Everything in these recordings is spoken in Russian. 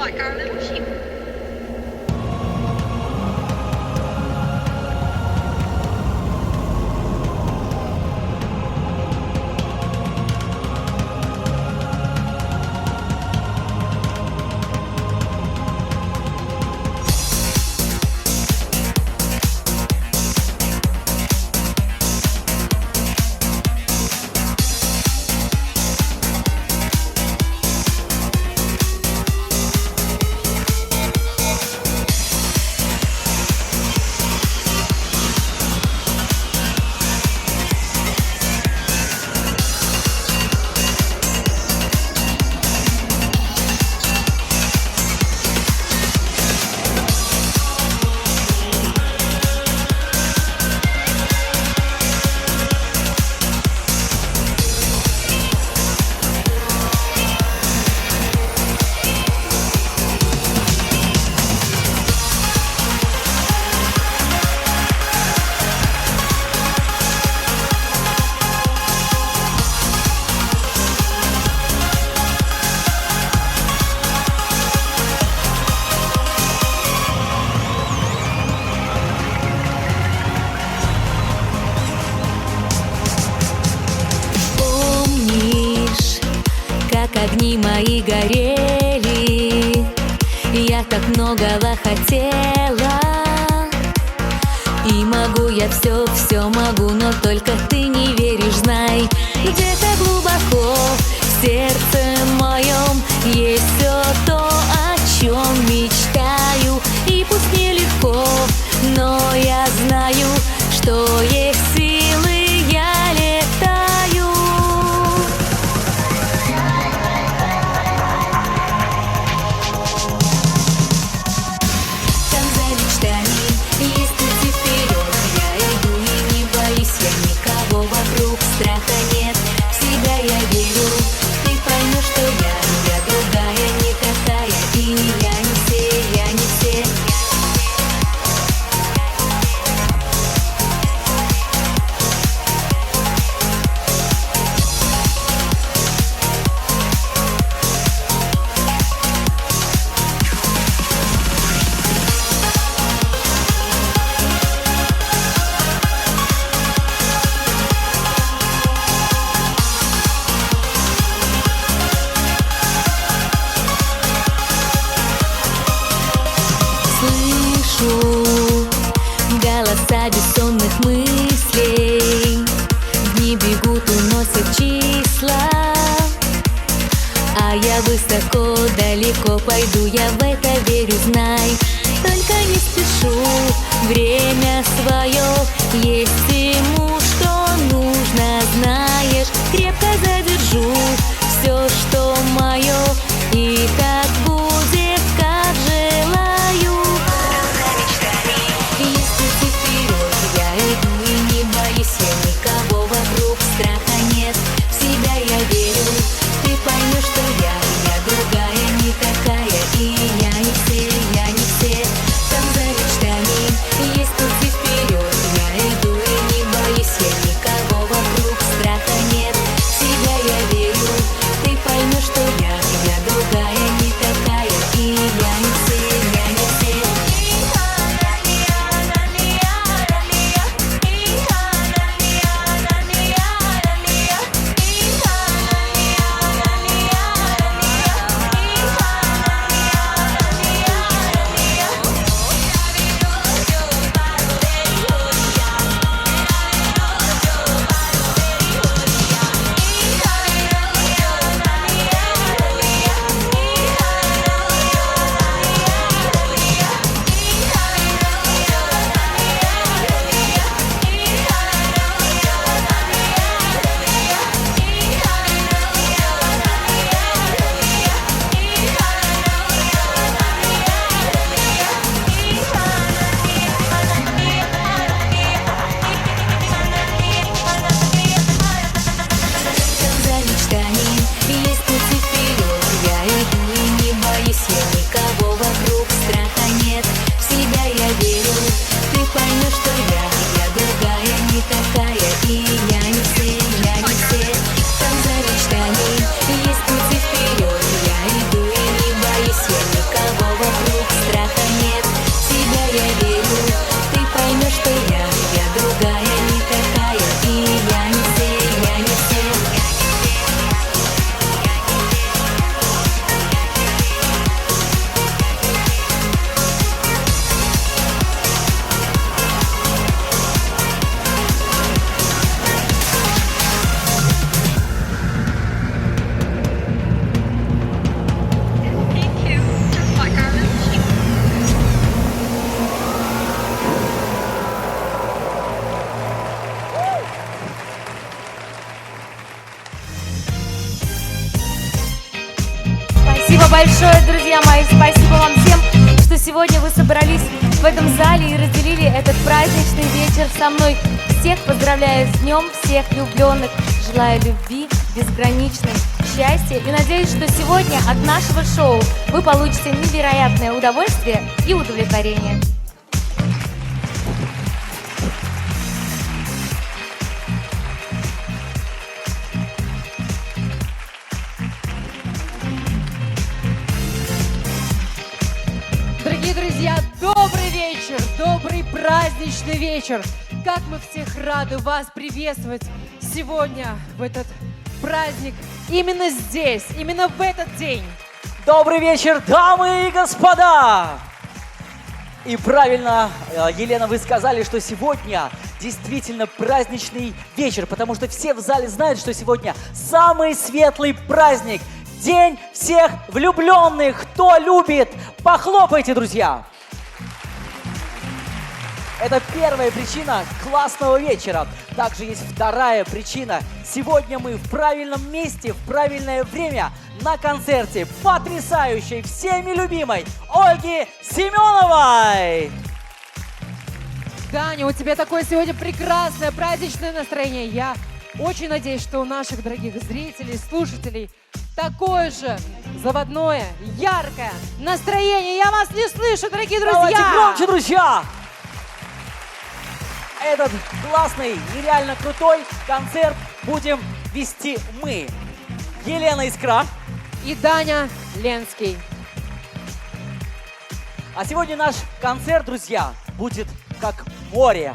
like our little sheep. Огни мои горели, я так многого хотела. И могу я все могу, но только ты не веришь, знай. Где-то глубоко в сердце моем есть все то, о чем мечтаю. И пусть нелегко, но я знаю, что есть силы, я летаю. Страха нет, в себя я верю. Ты поймешь, что я другая, не такая. И я не все, я не все. Слышу голоса бессонных мыслей, дни бегут, уносят числа. А я высоко, далеко пойду, я в это верю, знай. Только не спешу, время свое есть ему, что нужно, знаешь. Крепко задержу все, что мое, и так будет, как желаю. Я никого вокруг, страха нет, в себя я верю. Ты поймешь, что я другая, не такая. И я не все, я не все. Там за мечтами есть путь вперед. Я иду и не боюсь. большое, друзья мои. Спасибо вам всем, что сегодня вы собрались в этом зале и разделили этот праздничный вечер со мной. Всех поздравляю с днем, всех влюбленных. Желаю любви, безграничной, счастья. И надеюсь, что сегодня от нашего шоу вы получите невероятное удовольствие и удовлетворение. Дорогие друзья, добрый вечер, добрый праздничный вечер. Как мы всех рады вас приветствовать сегодня, в этот праздник, именно здесь, именно в этот день. Добрый вечер, дамы и господа! И правильно, Елена, вы сказали, что сегодня действительно праздничный вечер, потому что все в зале знают, что сегодня самый светлый праздник. День всех влюбленных. Кто любит, похлопайте, друзья. Это первая причина классного вечера. Также есть вторая причина. Сегодня мы в правильном месте, в правильное время на концерте потрясающей, всеми любимой Ольги Семеновой. Таня, у тебя такое сегодня прекрасное праздничное настроение. Я очень надеюсь, что у наших дорогих зрителей, слушателей такое же заводное, яркое настроение. Я вас не слышу, дорогие друзья! Давайте громче, друзья! Этот классный, нереально крутой концерт будем вести мы. Елена Искра. И Даня Ленский. А сегодня наш концерт, друзья, будет как море.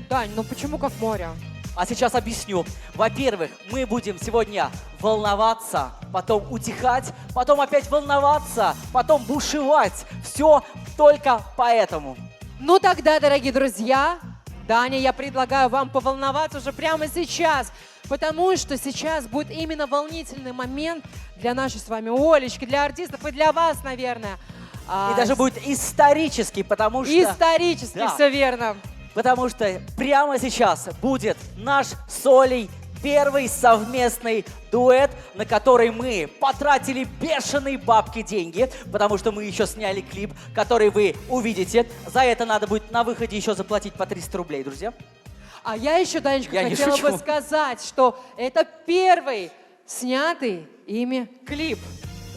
Дань, ну почему как море? А сейчас объясню. Во-первых, мы будем сегодня волноваться, потом утихать, потом опять волноваться, потом бушевать. Все только поэтому. Ну тогда, дорогие друзья, Даня, я предлагаю вам поволноваться уже прямо сейчас, потому что сейчас будет именно волнительный момент для нашей с вами Олечки, для артистов и для вас, наверное. И даже будет исторический, потому что... Исторически, Да. все верно. Потому что прямо сейчас будет наш с Олей первый совместный дуэт, на который мы потратили бешеные бабки деньги, потому что мы еще сняли клип, который вы увидите. За это надо будет на выходе еще заплатить по 300 рублей, друзья. А я еще, Данечка, Я не хотела бы шучу. сказать, что это первый снятый ими клип.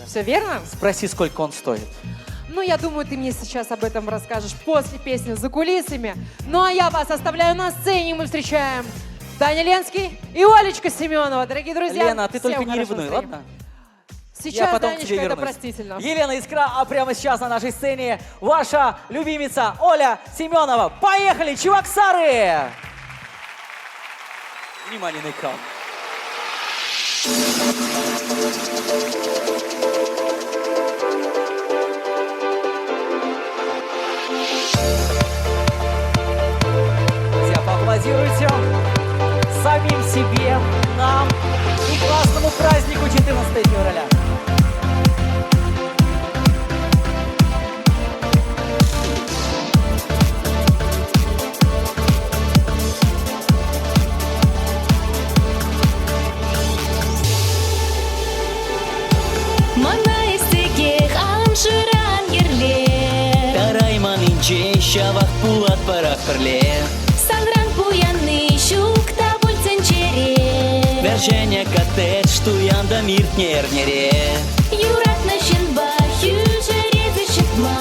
Все верно? Спроси, сколько он стоит. Ну, я думаю, ты мне сейчас об этом расскажешь после песни «За кулисами». Ну, а я вас оставляю на сцене, и мы встречаем Даня Ленский и Олечка Семенова. Дорогие друзья, Лена, ты всем только не хорошего ревнуй, настроения. ладно? Сейчас, Я потом к Данечка, тебе это вернусь. простительно. Елена Искра, а прямо сейчас на нашей сцене ваша любимица Оля Семенова. Поехали, чуваксары! Внимание на экран. Друзья, поаплодируйте самим себе, нам и классному празднику 14 февраля. Мана истеге хамшыран ерле. Тарайман инче шавах пулат парах перле. Санран буянный щукта бульценчере. Верженя коттедж туянда мирт нернере. Юрат нащенба хюжере зашитма.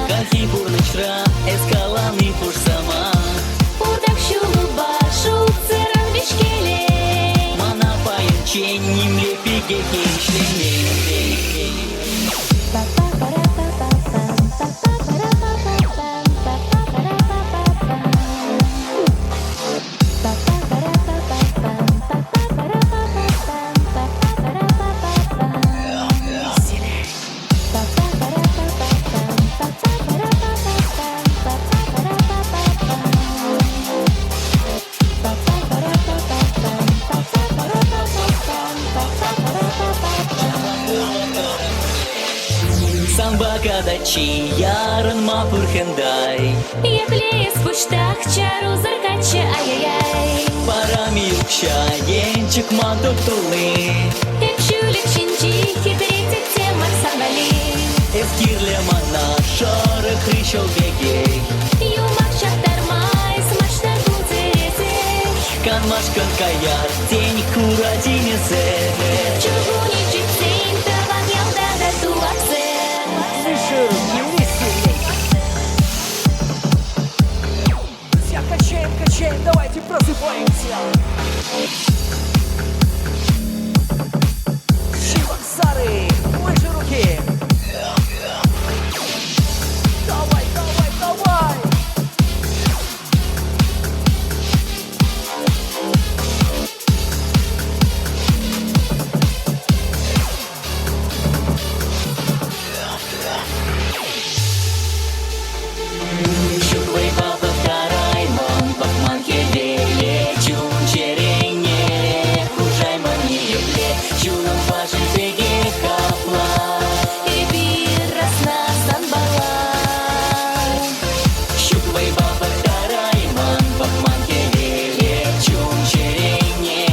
Кахи бурнычра эскаланы пуш сама. Удак шулу башу церан бешкеле. Мана паянче нимле пигеки ишлене. Самбака дачи яран мапур хендай. Епле спуштах чару заркача ай-яй-яй. Парами юкша енчик мантук тулы. Экшулик шинчи хитрик темах сандалій. Ескірле мана, шорох рішов бегей. Юмак шахтармай, смачно куцерезей. Канмашкан каяр, тень кура тинесе. Чугуничек сень, таван ялдада туаксен. Друзья, качаем, качаем, давайте просыпаемся. Чебоксары, выше руки. Давай, давай, давай. Шуквей баба караймон, пахман хедеє, чун черене, хужай мани ебле, чунам важен беге капла. И бирасна санбала. Шуквей баба караймон, пахман хедеє, чун черене,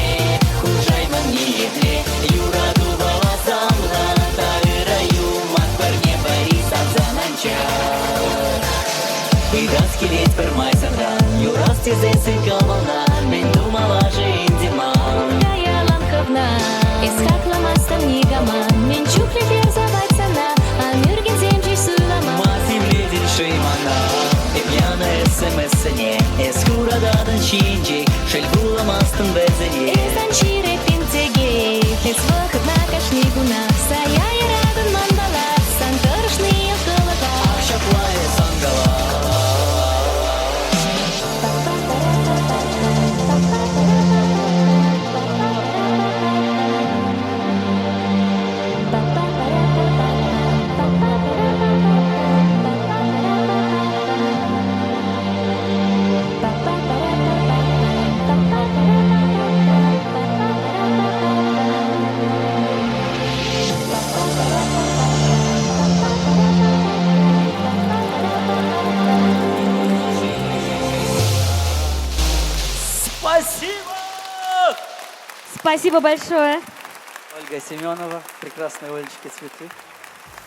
хужай мани ебле, юра дубала замла, тавираю, макбарне бариса зананчар. Идан скелет пермайсанда, юрас тезесы камална, мен думала же индиман. Я ламковна, исхак ламастан нигаман. Мен чухле перзавайсана, а мюрген земжи суйлама. Масим ледин шеймана, пьяна смс-не, эскура дадан чинчик, шельбула мастан безене. Эзан чире пинтеге, кес выход на кашнигуна. Сая и радан мандала, сантарышный околота. Шаплая сангала. Спасибо! Спасибо большое. Ольга Семенова, прекрасные Олечки цветы.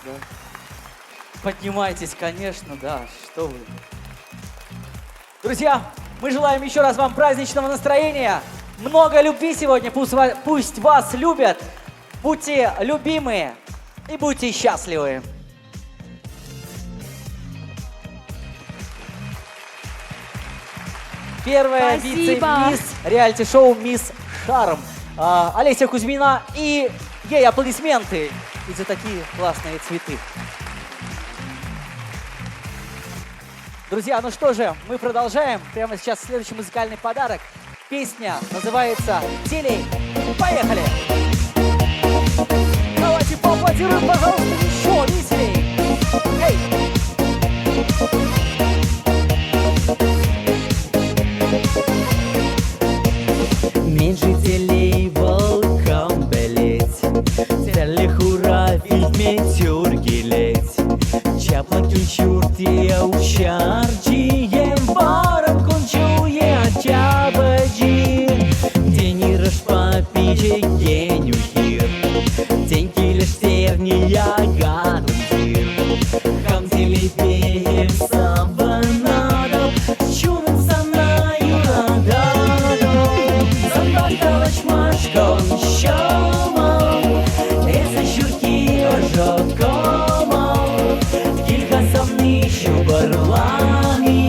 Да. Поднимайтесь, конечно, да, что вы. Друзья, мы желаем еще раз вам праздничного настроения, много любви сегодня, пусть вас любят, будьте любимые и будьте счастливы. Первая Спасибо. вице-мисс реалити-шоу «Мисс Шарм». Олеся Кузьмина, и ей аплодисменты и за такие классные цветы. Друзья, ну что же, мы продолжаем. Прямо сейчас следующий музыкальный подарок. Песня называется «Телей». Поехали! Давайте поаплодируем, пожалуйста, еще веселей. Эй! Мен жителей волкам белеть, Теле хура фильметюр гилеть, Чапла кючуртия ушарчием, Барам кончуе чабаджи, День рашпапиче генюхир, День килештерни ягадутир, Хам телепеем сабанадов, Чунам санаю рададов. Калачмашком щомов, Esa щурки ожокомов, Кілька сомнищу барлами,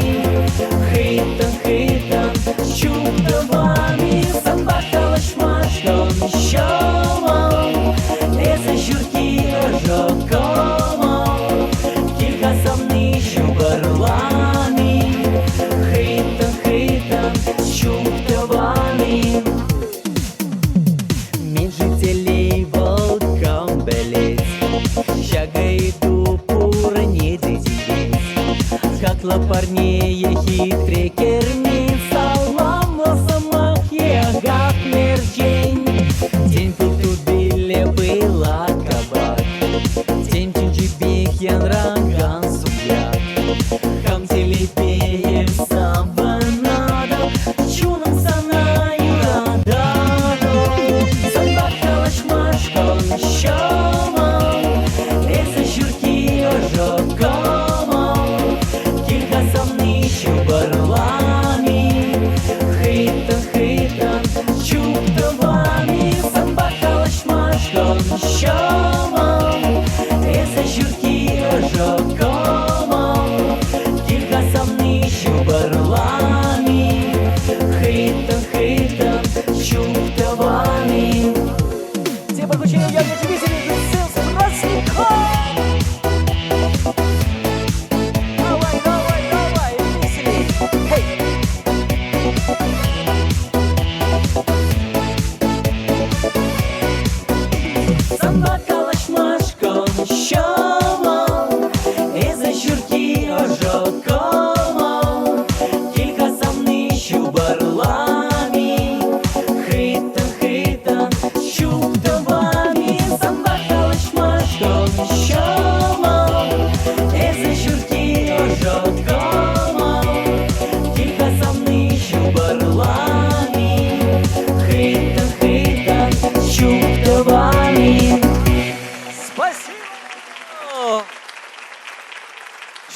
Хитан, щуптовами, Самбак калачмашком щомов, Esa щурки ожокомов, Кілька сомнищу барлами, Хитан, щуптовами. Мен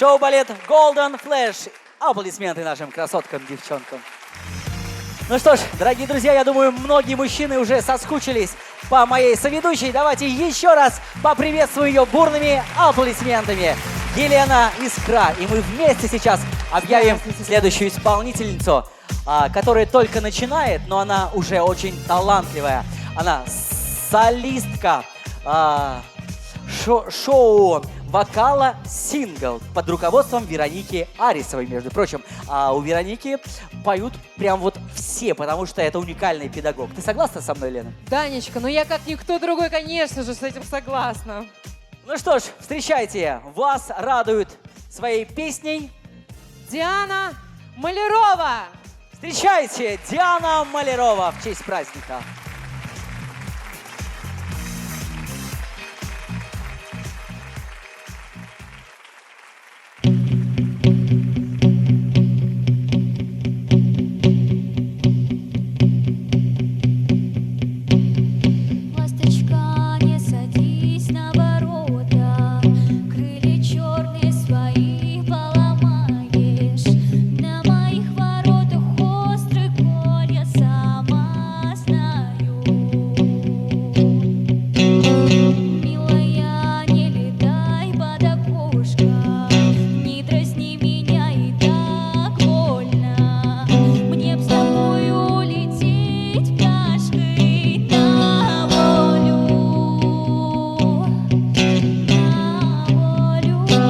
Шоу-балет Golden Flash. Аплодисменты нашим красоткам, девчонкам. Ну что ж, дорогие друзья, я думаю, многие мужчины уже соскучились по моей соведущей. Давайте еще раз поприветствуем ее бурными аплодисментами. Елена Искра. И мы вместе сейчас объявим следующую исполнительницу, которая только начинает, но она уже очень талантливая. Она солистка шоу вокала «Сингл» под руководством Вероники Арисовой, между прочим. А у Вероники поют прям вот все, потому что это уникальный педагог. Ты согласна со мной, Лена? Данечка, ну я как никто другой, конечно же, с этим согласна. Ну что ж, встречайте, вас радует своей песней Диана Малярова. Встречайте, Диана Малярова в честь праздника. Ласточка, не садись на ворота, крылья черные свои поломаешь. На моих воротах острый конь, я сама знаю. Милая, не летай под окошко, не дразни меня, и так больно. Мне б с тобой улететь пташкой на волю, на волю, на волю, на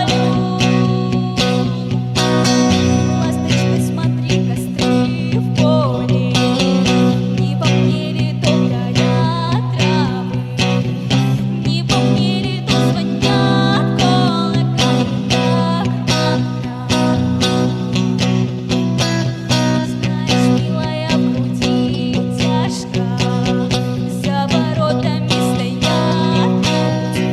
волю, Ласточка, смотри, костры в поле, не по мне ли то горят травы, не по мне ли то звонят колокола, как знаешь, милая, в груди тяжко, за воротами стоят люди.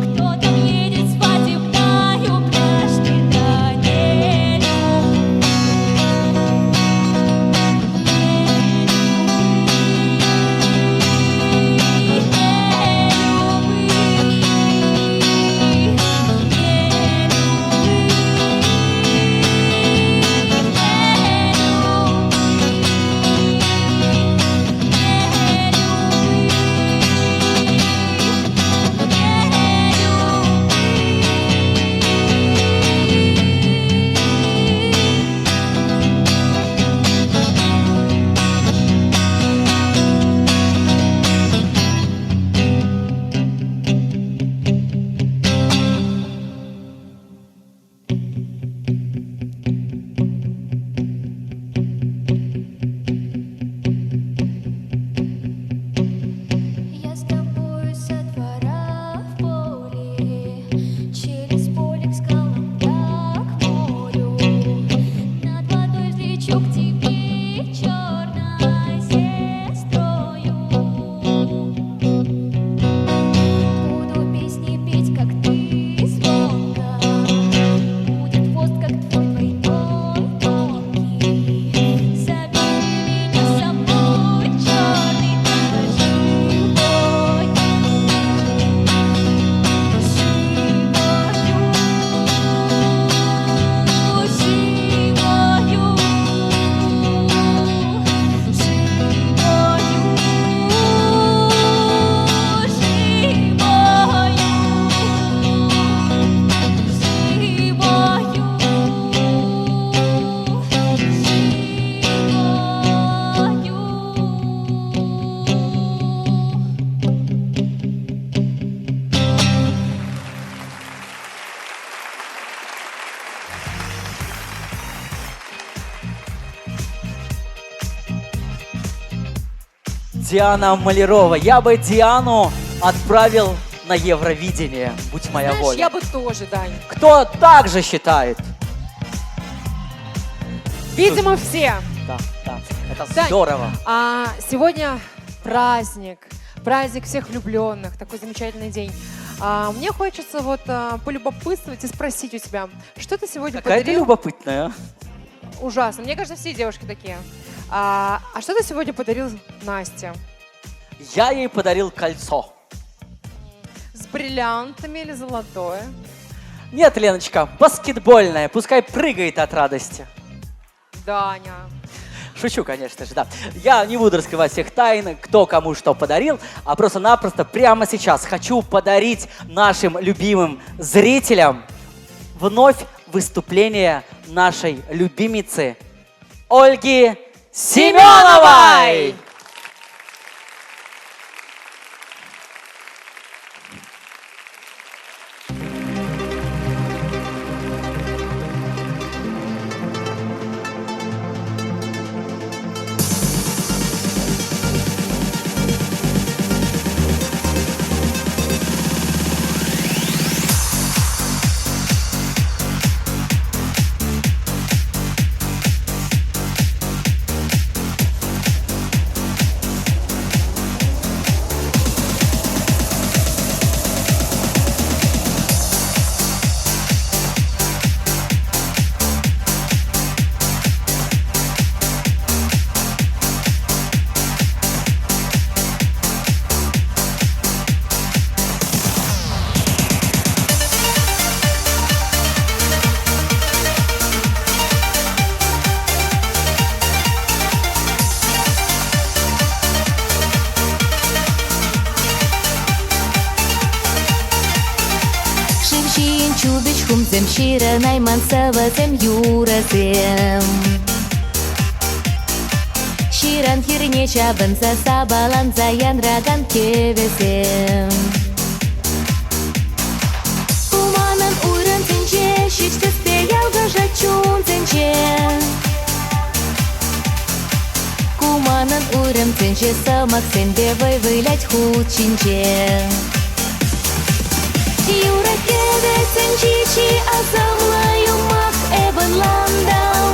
Кто там едет свадебною пляшки, да не Я с тобою со двора в поле, через поле к скалам, так к морю. Над водой взлечу к тебе черной сестрою. Буду песни петь, как ты, звонко. Будет хвост, как твой двойной тонкий. Забери меня с собой, черный живой, Диана Малярова. Я бы Диану отправил на Евровидение, будь моя Знаешь, воля. я бы тоже, Дань. Кто так же считает? Видимо, все. Да, да, это Дань, здорово. А сегодня праздник всех влюбленных, такой замечательный день. Мне хочется вот полюбопытствовать и спросить у тебя, что ты сегодня Какая ты подарил? любопытная. ужасно. Мне кажется, все девушки такие. А что ты сегодня подарил Насте? Я ей подарил кольцо. С бриллиантами или золотое? Нет, Леночка, баскетбольное, пускай прыгает от радости. Даня. Шучу, конечно же, да. Я не буду раскрывать всех тайн, кто кому что подарил, а просто-напросто прямо сейчас хочу подарить нашим любимым зрителям вновь выступление нашей любимицы Ольги Семеновой! Zem shira naiman sava zem yura zem Shiran hirne chaban za sabalan za yan ragan kevesem Kumanan uran zince shikste speyal gaja chun zince Kumanan uran zince samak sende vai вылять хучинче Юра кевесен чичи азамлаю мах эбан ландау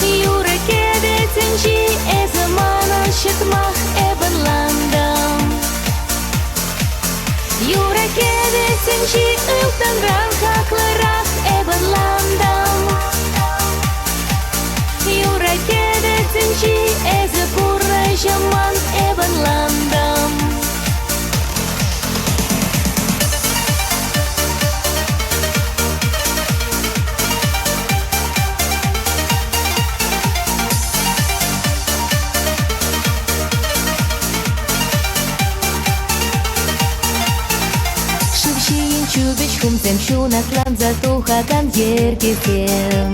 Юра кевесен чи эзаманан шитмах эбан ландау Юра кевесен чи ылтан ранха кларах эбан ландау Юра кевесен чи эзапурра жаман эбан ландау Чубич хумзем шунас ланза тухаган ергесем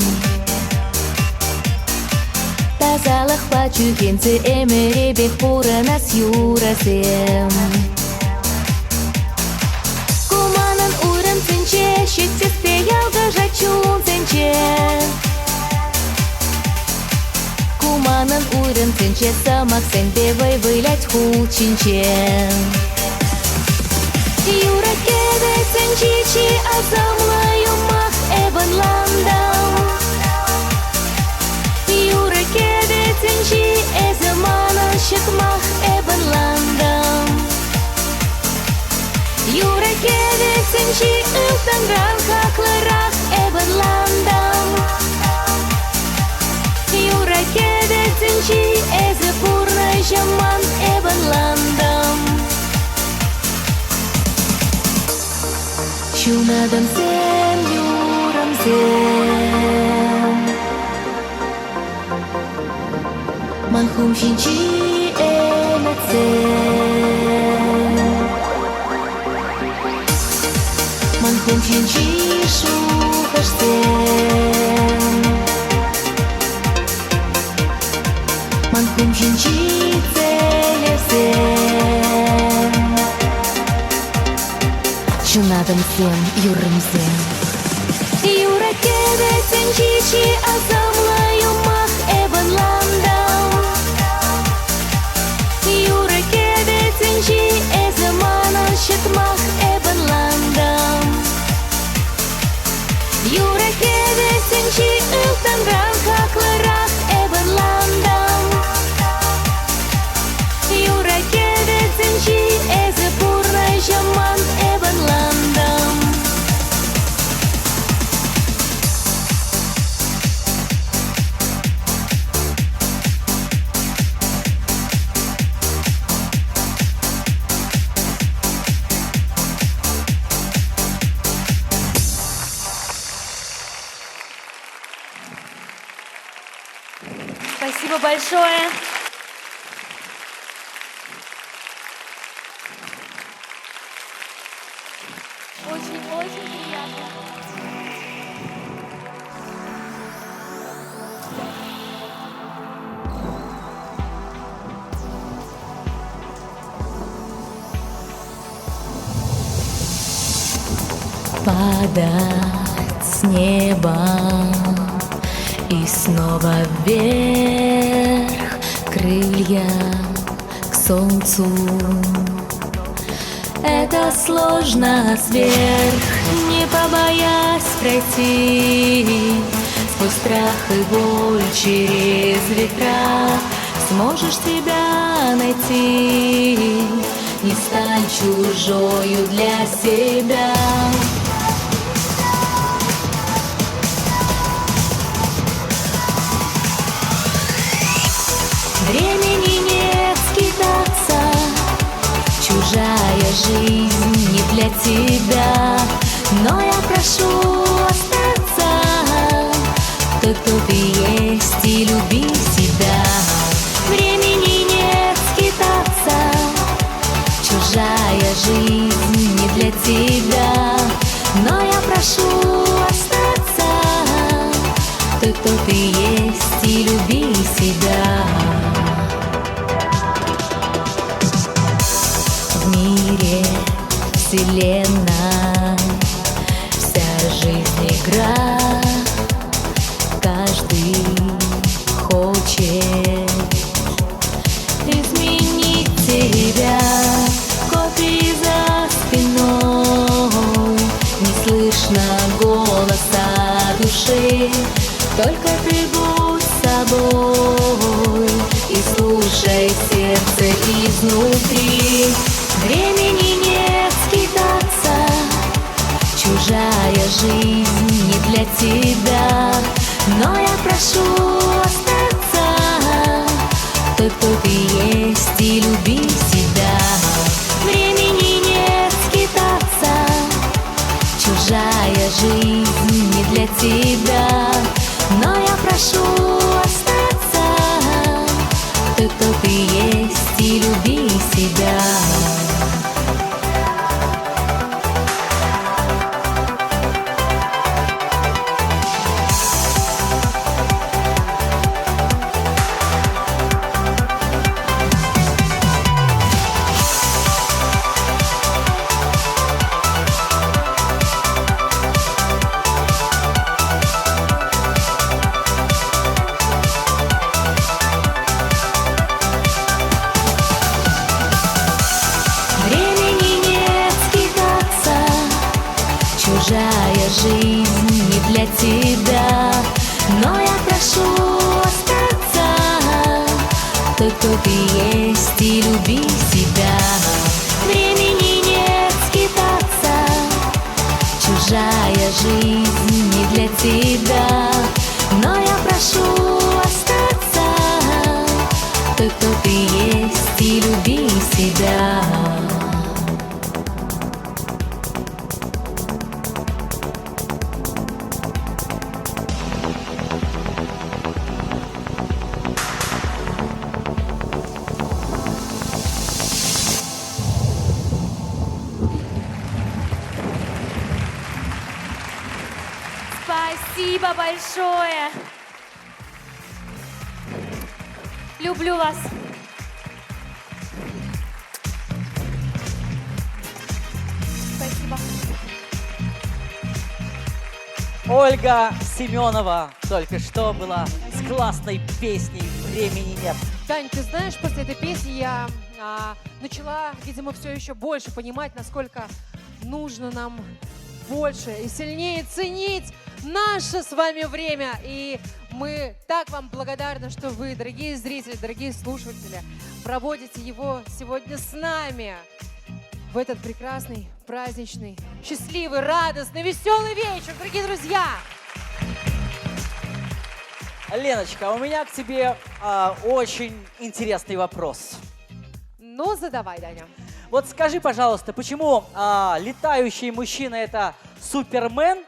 Тазалах пачу хенцы эмере бек пуранас юрасем Куманан урам цинче щитсе спеял гажа чун цинче Куманан урам цинче самак сенде вай вылять хучинче Юра кевесен чичи азамлаю мах эбан ландау Юра кевесен чи эзаманан шитмах эбан ландау Юра кевесен чи ылтан ранха кларах эбан ландау Юра кевесен чи эзапурна жаман эбан ландау Шунадам зем юрам зем Манхум шинчи эмацем Манхум шинчи шухашзем Манхум шинчи целевзем Шунадам зем юрам зем Юра кевесен чичи азамлаю мах эбан ландау Юра кевесен чи эзаманан шитмах эбан ландау Юра кевесен чи ылтан ранха кларах эбан ландау Юра кевесен чи эзапурна жаман эбан ландау Спасибо большое. Очень-очень приятно. Падать с неба и снова вверх, крылья к солнцу. Это сложно сверх, не побоясь пройти сквозь страх и боль через ветра. Сможешь себя найти, не стань чужою для себя. Времени нет скитаться, чужая жизнь не для тебя. Но я прошу остаться той, кто ты есть, и люби себя. Времени нет скитаться, чужая жизнь не для тебя. Но я прошу остаться той, кто ты есть, и люби себя. В мире, вселенной, вся жизнь игра. Каждый хочет изменить тебя. Копии за спиной, не слышно голоса души. Только ты будь собой и слушай сердце изнутри. Времени нет скитаться, чужая жизнь не для тебя. Но я прошу остаться той, кто ты есть, и люби себя. Времени нет скитаться, чужая жизнь не для тебя. Но я прошу остаться той, кто ты есть, и люби себя. Чужая жизнь не для тебя. Но я прошу остаться той, кто ты есть, и люби себя. Времени нет скитаться, чужая жизнь не для тебя. Но я прошу остаться той, кто ты есть, и люби себя. Спасибо большое. Люблю вас. Спасибо. Ольга Семенова только что была с классной песней «Времени нет». Тань, ты знаешь, после этой песни я начала, видимо, все еще больше понимать, насколько нужно нам больше и сильнее ценить наше с вами время. И мы так вам благодарны, что вы, дорогие зрители, дорогие слушатели, проводите его сегодня с нами в этот прекрасный, праздничный, счастливый, радостный, веселый вечер, дорогие друзья! Леночка, у меня к тебе очень интересный вопрос. Ну, задавай, Даня. Вот скажи, пожалуйста, почему летающий мужчина – это Супермен,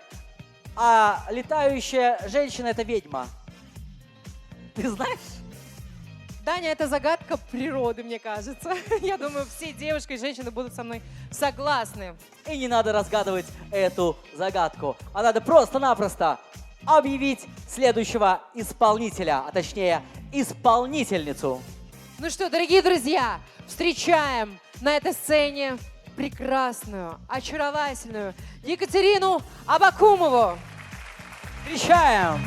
а летающая женщина – это ведьма? Ты знаешь? Даня, это загадка природы, мне кажется. Я думаю, все девушки и женщины будут со мной согласны. И не надо разгадывать эту загадку, а надо просто-напросто объявить следующего исполнителя, а точнее исполнительницу. Ну что, дорогие друзья, встречаем на этой сцене прекрасную, очаровательную Екатерину Абакумову. Встречаем!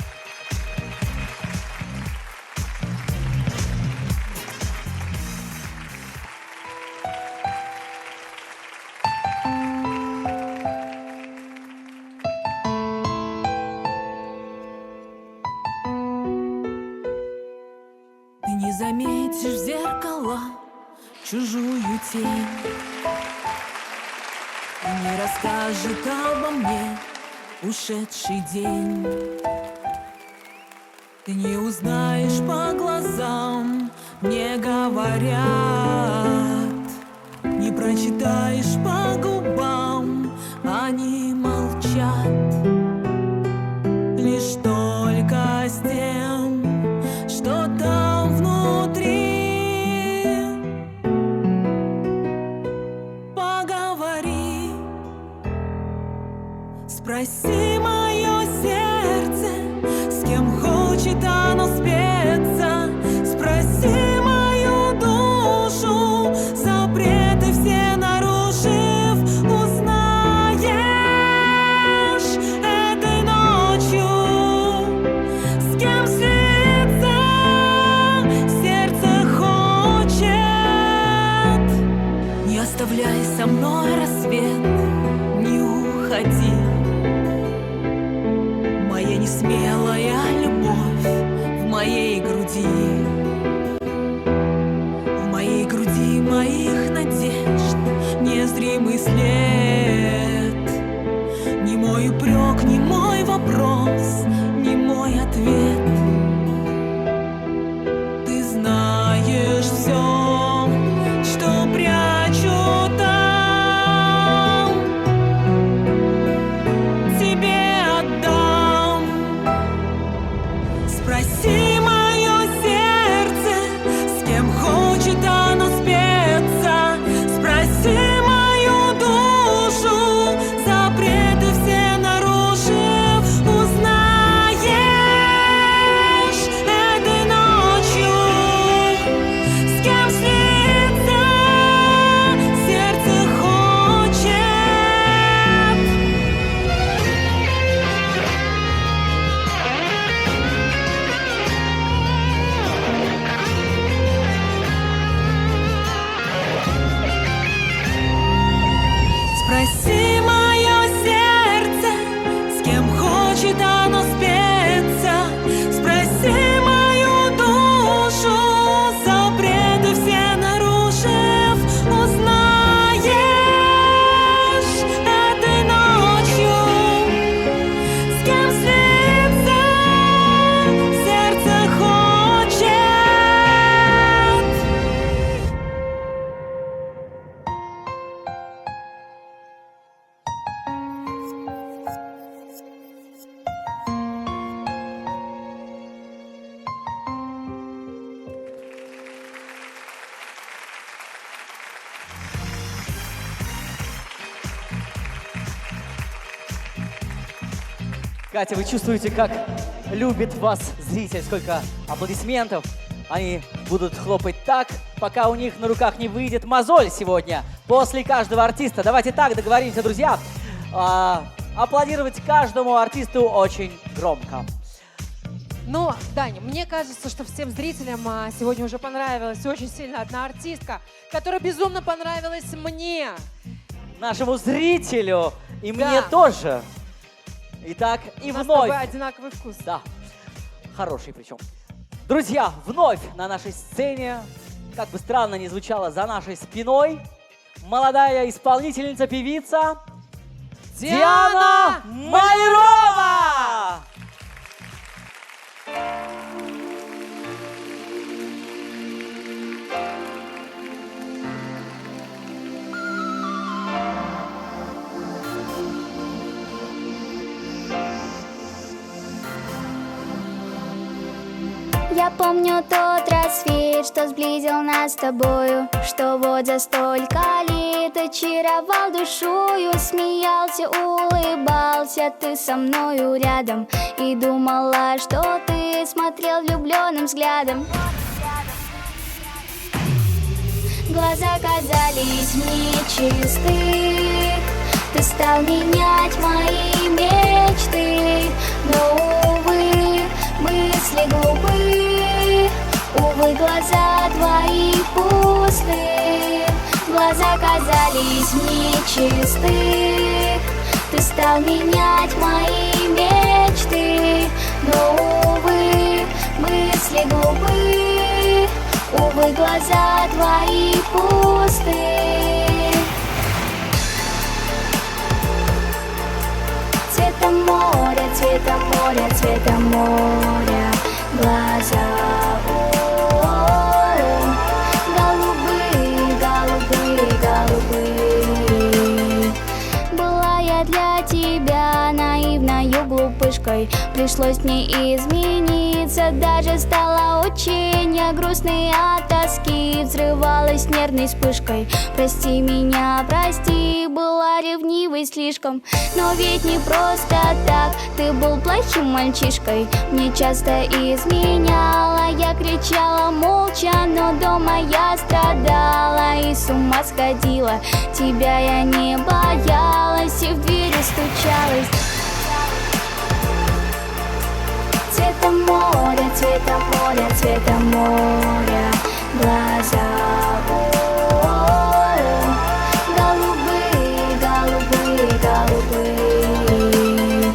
Ты не заметишь в зеркало чужую тень и не расскажет обо мне ушедший день. Ты не узнаешь по глазам, не говорят, не прочитаешь по губам, они молчат. Лишь только с тем, что там внутри, поговори, спроси мое сердце, с кем хочет оно спеться, спроси мою душу, запреты все нарушив, узнаешь этой ночью, с кем слиться сердце хочет. Не оставляй со мной рассвет, не уходи. Моя несмелая любовь в моей груди, в моей груди моих надежд незримый след. Ни мой упрек, ни мой вопрос, ни мой ответ. Ты знаешь все, что прячу там, тебе отдам. Спроси мое сердце, с кем хочет оно спеться, спроси мою душу, запреты все нарушив, узнаешь этой ночью, с кем слиться сердце хочет. Спроси мое сердце, с кем хочет оно спеться, спроси мою душу, запреты все нарушив, узнаешь этой ночью, с кем слиться сердце хочет. Катя, вы чувствуете, как любит вас зритель, сколько аплодисментов. Они будут хлопать так, пока у них на руках не выйдет мозоль сегодня, после каждого артиста. Давайте так договоримся, друзья. Аплодировать каждому артисту очень громко. Но, Даня, мне кажется, что всем зрителям сегодня уже понравилась очень сильно одна артистка, которая безумно понравилась мне. Нашему зрителю и Да. мне тоже. Итак, и У нас с вновь. тобой одинаковый вкус. Да, хороший причем. Друзья, вновь на нашей сцене, как бы странно ни звучало, за нашей спиной, молодая исполнительница-певица Диана Малярова! Я Я помню тот рассвет, что сблизил нас с тобою, что вот за столько лет очаровал душою. Смеялся, улыбался ты со мною рядом, и думала, что ты смотрел влюбленным взглядом. Глаза казались мне чисты, ты стал менять мои мечты. Но, увы, мысли глупы, увы, глаза твои пусты. Глаза казались мне чисты, ты стал менять мои мечты. Но, увы, мысли глупы, увы, глаза твои пусты. Цветом моря, цветом моря, цветом моря, глаза голубые, голубые, голубые. Была я для тебя наивною глупышкой, пришлось мне измениться, даже стала очень я грустной от тоски, взрывалась нервной вспышкой. Прости меня, прости, была ревнивой слишком, но ведь не просто так, ты был плохим мальчишкой. Мне часто изменяла, я кричала молча, но дома я страдала и с ума сходила. Тебя я не боялась и в двери стучалась. Цветом моря, цветом моря, цветом моря, глаза голубые, голубые, голубые.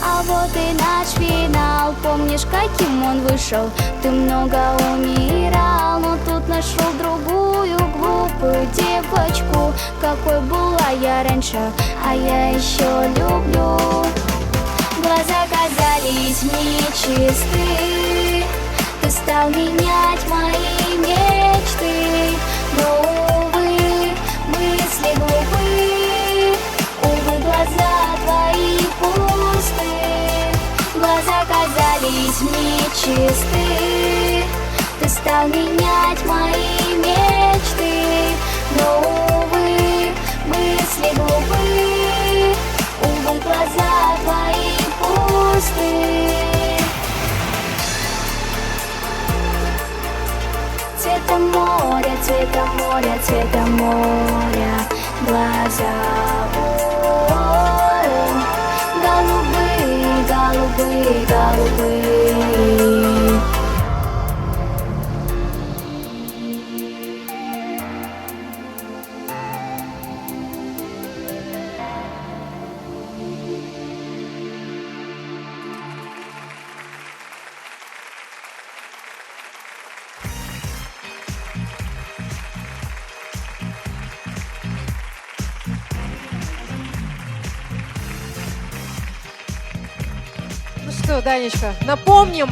А вот и наш финал, помнишь, каким он вышел? Ты много умирал, но тут нашел другую глупую девочку, какой была я раньше, а я еще люблю. Глаза казались мне чисты, ты стал менять мои мечты. Но, увы, мысли глупы, увы, глаза твои пусты. Глаза казались мне чисты, ты стал менять мои мечты. Но, увы, мысли глупы, увы, глаза твои пусты. Цветом моря, цветом моря, цветом моря, глаза голубые, голубые, голубые. Ну что, Данечка, напомним,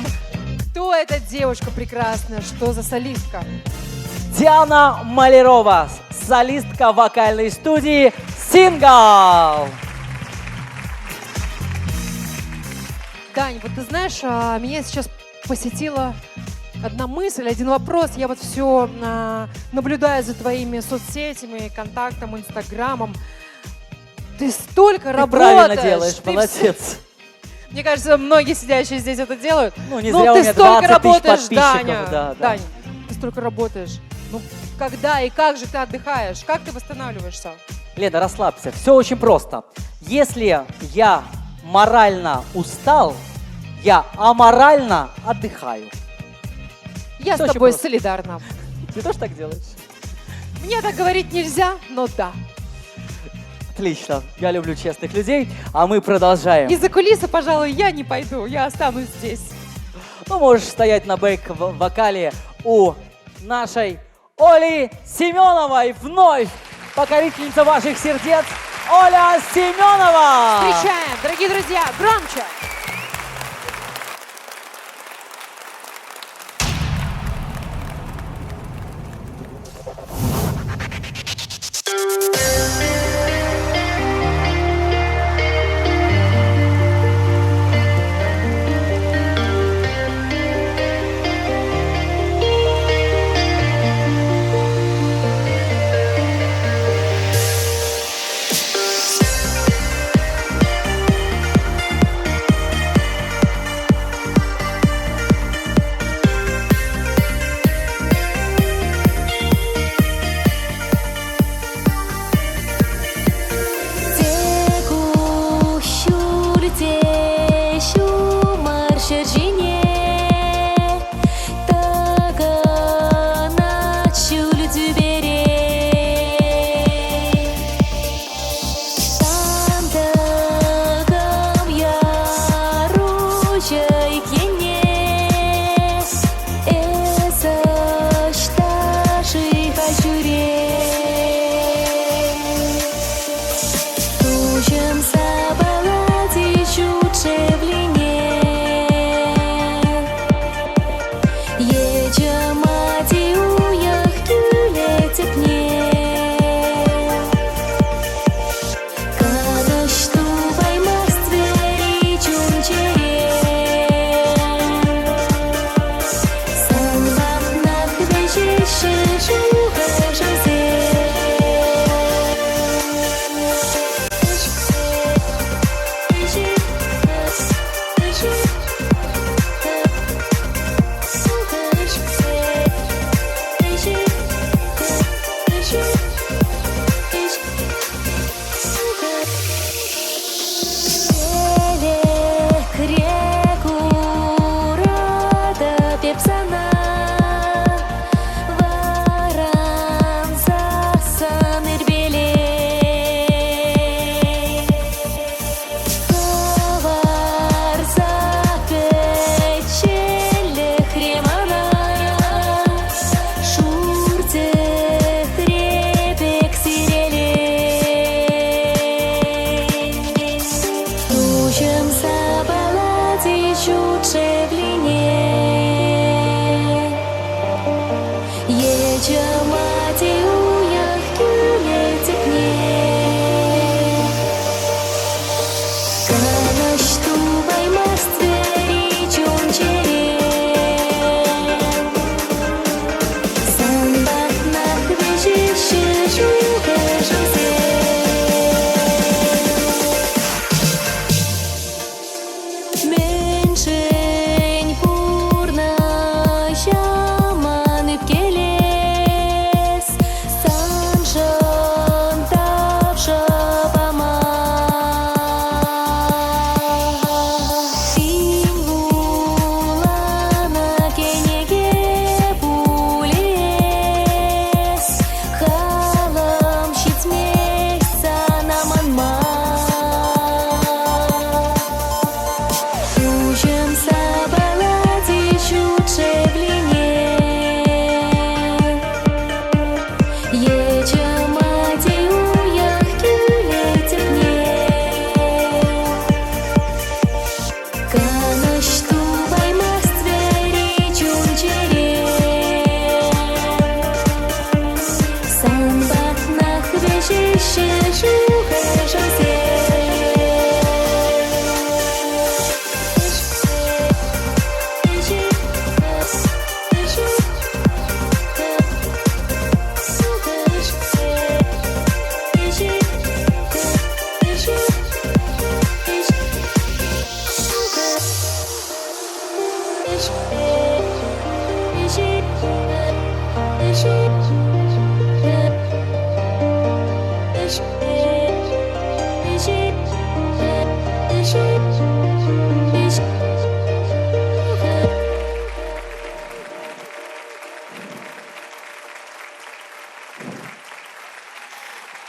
кто эта девушка прекрасная, что за солистка. Диана Малярова, солистка вокальной студии «Сингл». Дань, вот ты знаешь, меня сейчас посетила одна мысль, один вопрос. Я вот все наблюдаю за твоими соцсетями, контактом, инстаграмом. Ты столько Ты работаешь. правильно делаешь, ты молодец. Мне кажется, многие сидящие здесь это делают. Ну, не Но зря у ты меня столько 20 тысяч работаешь, подписчиков, Даня. да, да. Дань, ты столько работаешь. Ну, когда и как же ты отдыхаешь? Как ты восстанавливаешься? Лена, расслабься. Все очень просто. Если я морально устал, я аморально отдыхаю. Я Всё с очень тобой просто. солидарна. Ты тоже так делаешь? Мне так говорить нельзя, но да. Отлично. Я люблю честных людей, а мы продолжаем. Из-за кулисы, пожалуй, я не пойду, я останусь здесь. Ну, можешь стоять на бэк-вокале у нашей Оли Семеновой. Вновь покорительница ваших сердец Оля Семенова. Встречаем, дорогие друзья, громче!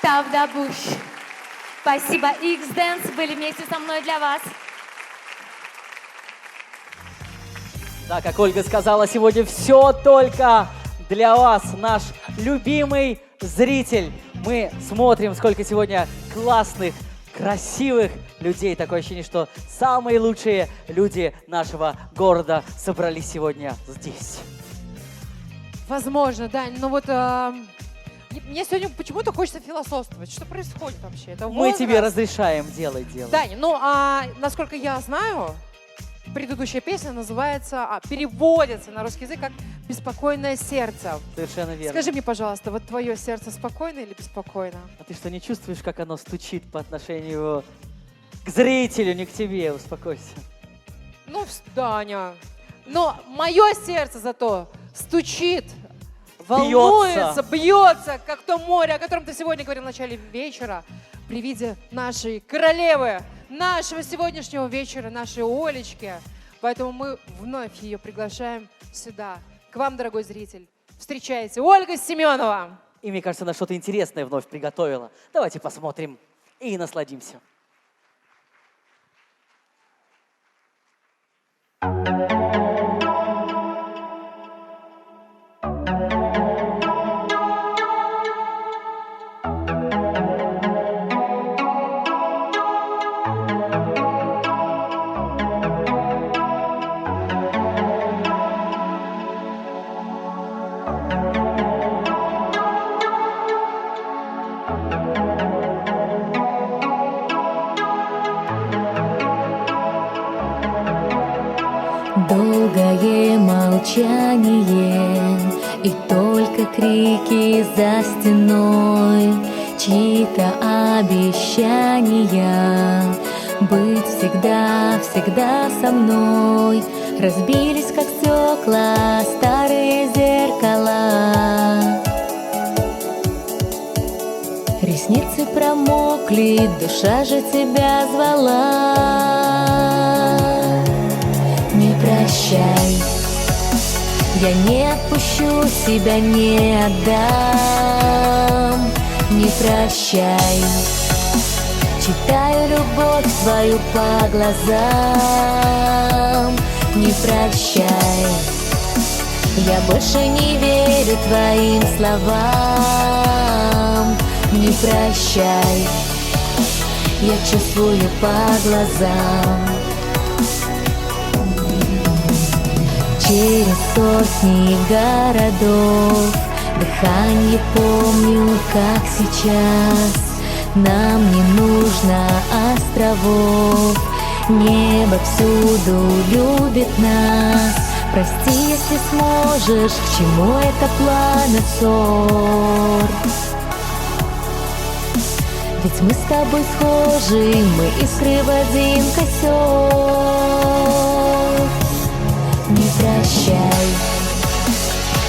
Тавда Буш. Спасибо, X-Dance были вместе со мной для вас. Да, как Ольга сказала, сегодня все только для вас, наш любимый зритель. Мы смотрим, сколько сегодня классных, красивых людей. Такое ощущение, что самые лучшие люди нашего города собрались сегодня здесь. Возможно, да. Но вот мне сегодня почему-то хочется философствовать. Что происходит вообще? Это Мы тебе возраст? разрешаем, делай. Даня, ну, насколько я знаю, предыдущая песня называется, переводится на русский язык как «Беспокойное сердце». Совершенно верно. Скажи мне, пожалуйста, вот твое сердце спокойно или беспокойно? А ты что, не чувствуешь, как оно стучит по отношению к зрителю, не к тебе? Успокойся. Ну, Даня, но мое сердце зато стучит, волнуется, бьется, как то море, о котором ты сегодня говорил в начале вечера, при виде нашей королевы, нашего сегодняшнего вечера, нашей Олечки. Поэтому мы вновь ее приглашаем сюда, к вам, дорогой зритель. Встречайте, Ольга Семенова. И мне кажется, она что-то интересное вновь приготовила. Давайте посмотрим и насладимся. Долгое молчание и только крики за стеной, чьи-то обещания быть всегда, всегда со мной. Разбились, как стекла, старые зеркала. Ресницы промокли, душа же тебя звала. Не прощай, я не отпущу, себя не отдам. Не прощай, читаю любовь свою по глазам. Не прощай, я больше не верю твоим словам. Не прощай, я чувствую по глазам. Через сотни городов дыханье помню, как сейчас. Нам не нужно островов, небо всюду любит нас. Прости, если сможешь, к чему это планы ссор? Ведь мы с тобой схожи, мы искры в один костер. Не прощай,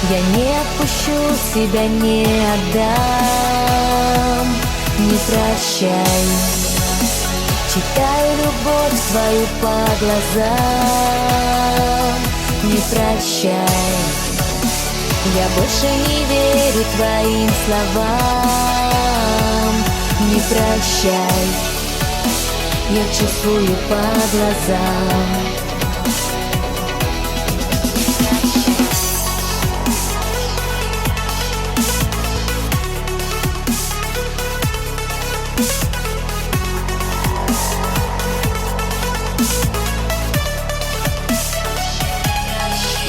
я не отпущу, себя не отдам. Не прощай, читаю любовь свою по глазам. Не прощай, я больше не верю твоим словам. Не прощай, я чувствую по глазам.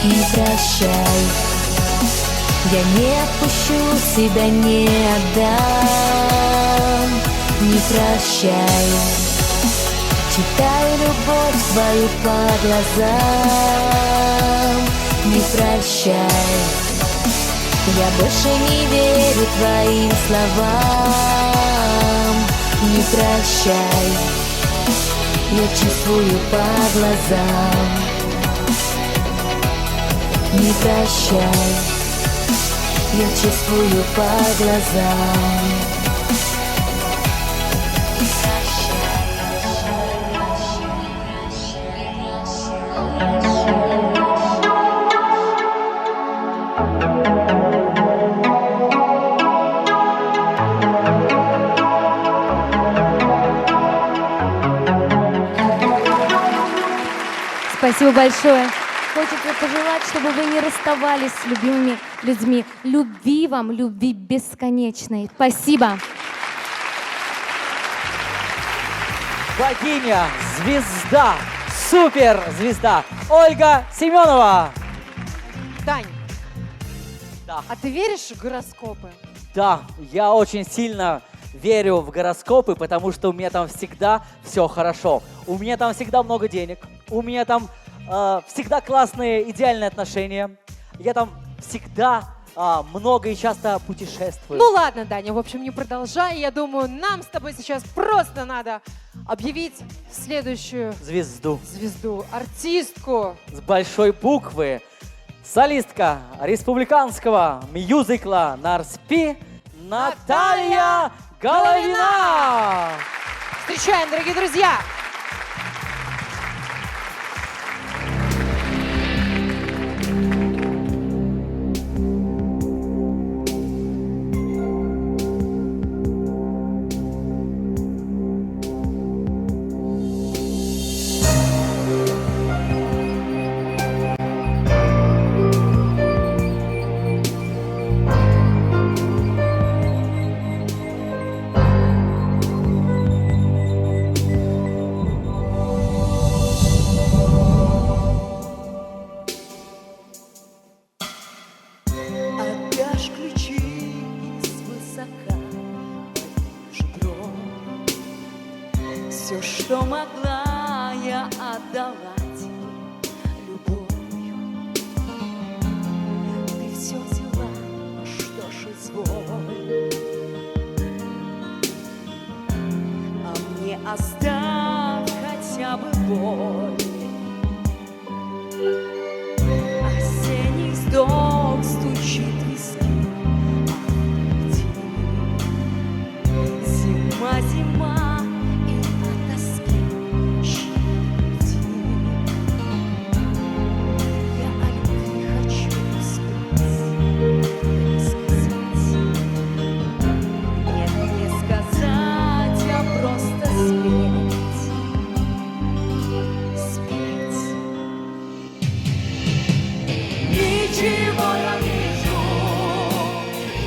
Не прощай, я не отпущу, себя не отдам. прощай. Читаю любовь твою по глазам. Не прощай. Я больше не верю твоим словам. Не прощай. Я чувствую по глазам. Не прощай. Я чувствую по глазам. Спасибо большое. Хочется пожелать, чтобы вы не расставались с любимыми людьми. Любви вам, любви бесконечной. Спасибо. Богиня, звезда, суперзвезда Ольга Семенова. Тань, Да. а ты веришь в гороскопы? Да, я очень сильно верю в гороскопы, потому что у меня там всегда все хорошо. У меня там всегда много денег, у меня там всегда классные, идеальные отношения. Я там всегда много и часто путешествую. Ну ладно, Даня, в общем, не продолжай. Я думаю, нам с тобой сейчас просто надо объявить следующую Звезду. звезду, артистку. С большой буквы. Солистка республиканского мюзикла «Нарспи» Наталья Головина. Встречаем, дорогие друзья! Отдашь ключи свысока, жбро. Все, что могла, я отдала тебе любовью. Ты все взяла, что ж изволь. А мне оставь хотя бы боль. Осенний вздох стучит в виски. Зима, зима, и от тоски щадит. Я о любви хочу спеть, сказать. Нет, не сказать, а просто спеть. Спеть. Ничего я не жду,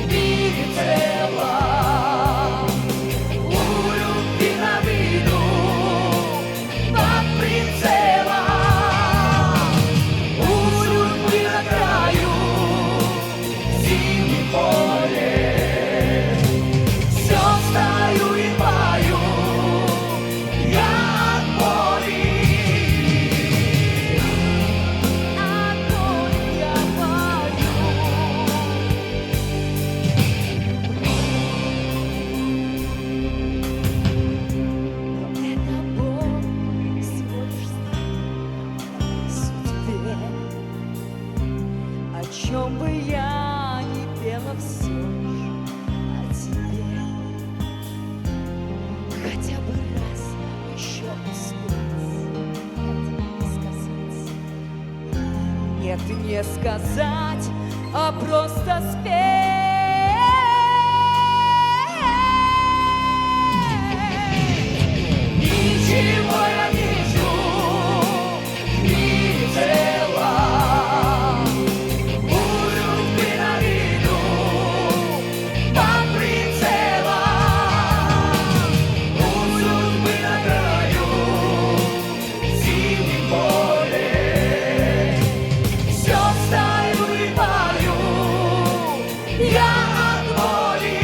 мир цела. У любви на виду, под прицелом. У любви на краю, зимнем поле. Все встаю и пою, я от боли. От боли я пою. Но эта боль всего лишь знак судьбе. О чем бы я ни пела, все о тебе. Хотя бы раз еще успеть. Нет, не сказать, а просто спеть. Ничего я не жду, мир целом. У любви на виду, под прицелом. У судьбы на краю, зимнем поле. Все встаю и пою, я от боли.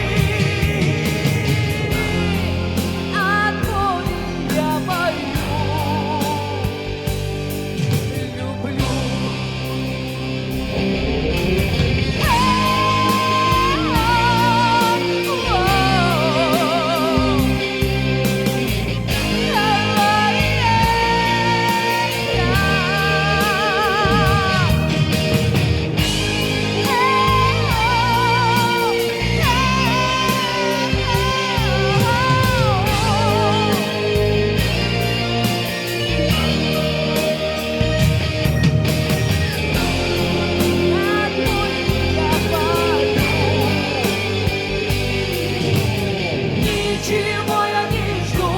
чего я не жду,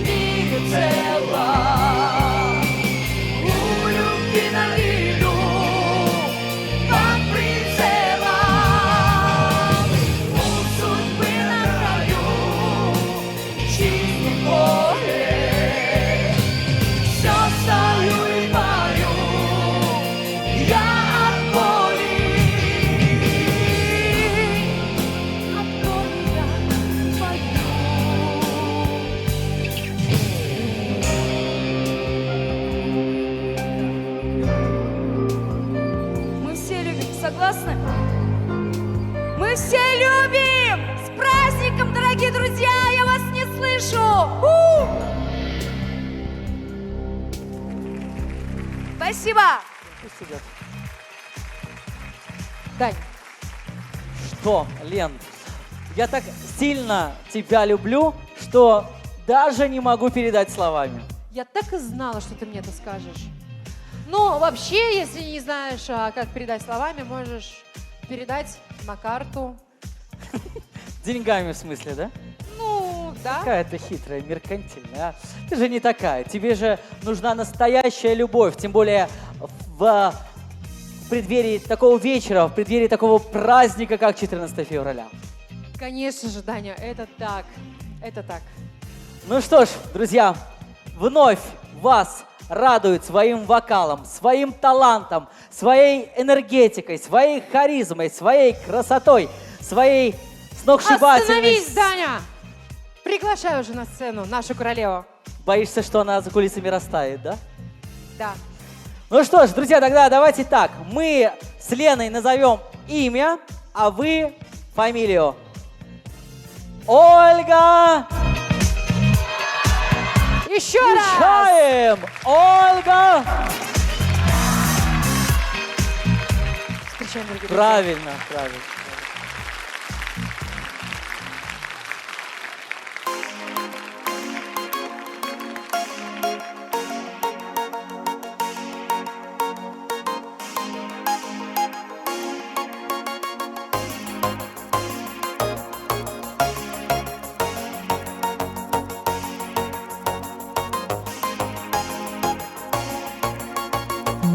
и цело. У любви на виду, под прицелом, у судьбы на краю, чистит поле. Все стою и пою, я от боли я пою. Мы все любим, согласны? Мы все любим! С праздником, дорогие друзья! Я вас не слышу! Спасибо! Дань, Что, Лен, я так сильно тебя люблю, что даже не могу передать словами. я так и знала, что ты мне это скажешь. Ну, вообще, если не знаешь, как передать словами, можешь передать на карту. Деньгами в смысле, да? Ну, да. Какая ты хитрая, меркантильная. А? Ты же не такая. Тебе же нужна настоящая любовь. Тем более в преддверии такого вечера, в преддверии такого праздника, как 14 февраля. Конечно же, Даня, это так. Это так. Ну что ж, друзья, вновь вас радует своим вокалом, своим талантом, своей энергетикой, своей харизмой, своей красотой, своей сногсшибательной... Остановись, Даня! Приглашаю уже на сцену нашу королеву. Боишься, что она за кулисами растает, да? Да. Ну что ж, друзья, тогда давайте так. Мы с Леной назовем имя, а вы фамилию. Ольга! Еще раз! Встречаем! Ольга! Встречаем, дорогие друзья. Правильно, правильно.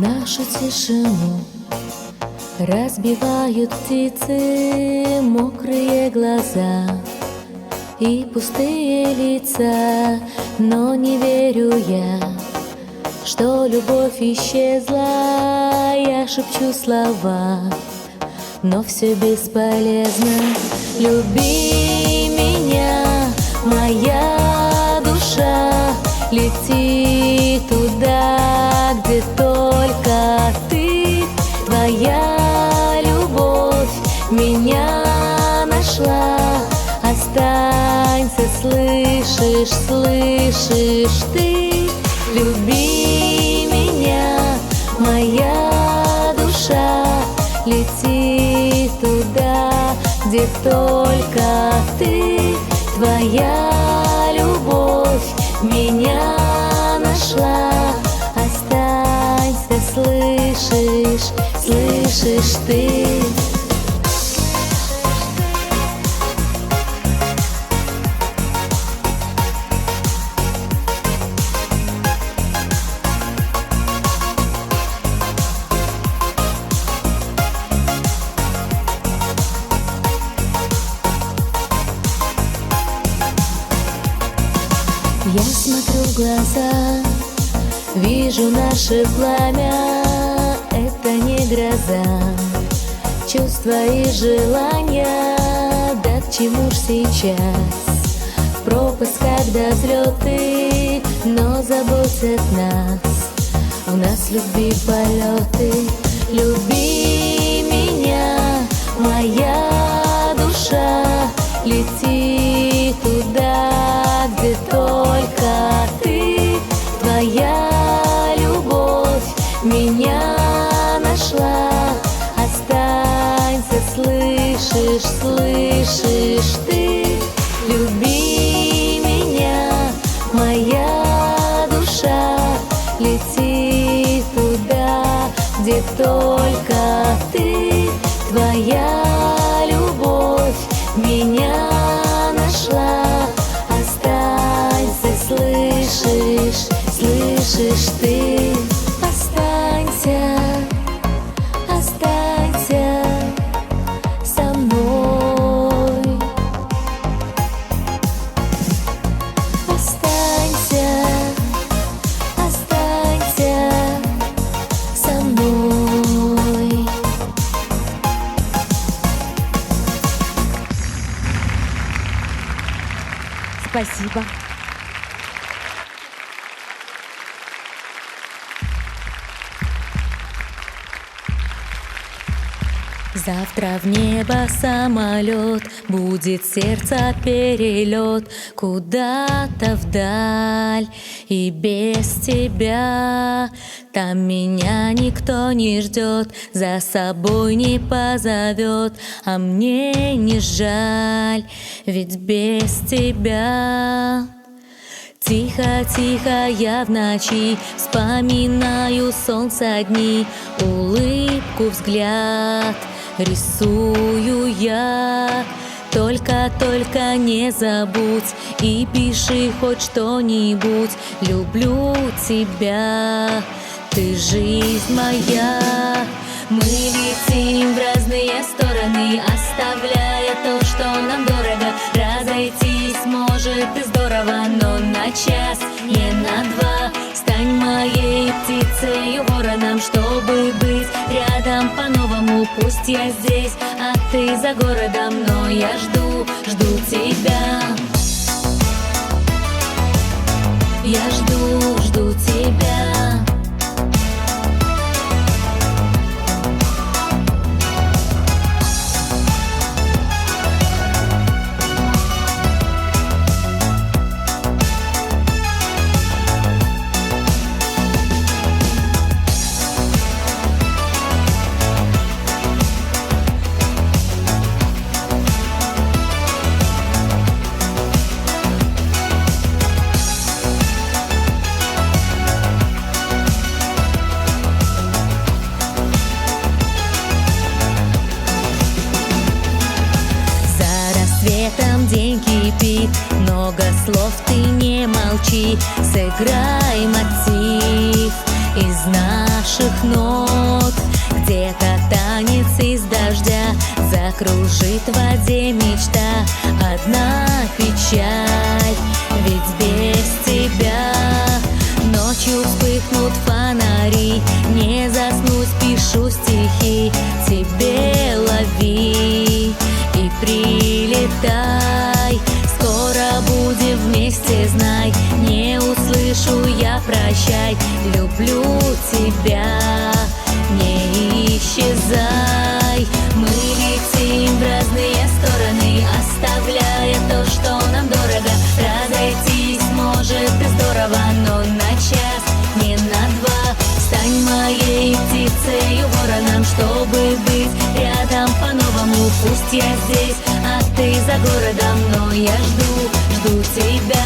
Нашу тишину разбивают птицы, мокрые глаза и пустые лица. Но не верю я, что любовь исчезла. Я шепчу слова, но все бесполезно. Люби меня, моя душа лети туда, где только ты. Твоя любовь меня нашла. Останься, слышишь, слышишь ты. Люби меня, моя душа лети туда, где только ты. Твоя любовь меня нашла. Останься, слышишь, слышишь ты. Я смотрю в глаза, вижу наше пламя. Это не гроза, чувства и желания. Да к чему ж сейчас в пропасть, когда взлеты, но заботят нас, в нас любви полеты. Люби меня, моя душа лети туда, где только ты. Твоя любовь меня нашла. Останься, слышишь, слышишь ты. Люби меня, моя душа лети туда, где только ты. Твоя любовь меня нашла. Спасибо. Завтра в небо самолет, будет сердце перелет куда-то вдаль. И без тебя там меня никто не ждет, за собой не позовет, а мне не жаль, ведь без тебя. Тихо-тихо я в ночи вспоминаю солнце дни, улыбку, взгляд рисую я. Только не забудь и пиши хоть что-нибудь. Люблю тебя, ты жизнь моя. Мы летим в разные стороны, оставляя то, что нам дорого. Разойтись может и здорово, но на час, не на два. Стань моей птицей, вороном, чтобы быть рядом по-новому. Пусть я здесь, а ты за городом, но я жду тебя. Я жду тебя. День кипит, много слов, ты не молчи. Сыграй мотив из наших нот. Где-то танец из дождя, закружит в воде мечта. Одна печаль, ведь без тебя. Ночью вспыхнут фонари, не заснуть, пишу стихи. Тебе лови и прилетай. Скоро будем вместе, знай. Не услышу я прощай. Люблю тебя, не исчезай. Мы летим в разные стороны, оставляя то, что нам дорого. Разойтись может и здорово, но на час, не на два. Стань моей птицей, вороном, чтобы быть рядом по-новому. Пусть я здесь, а ты за городом, но я жду тебя.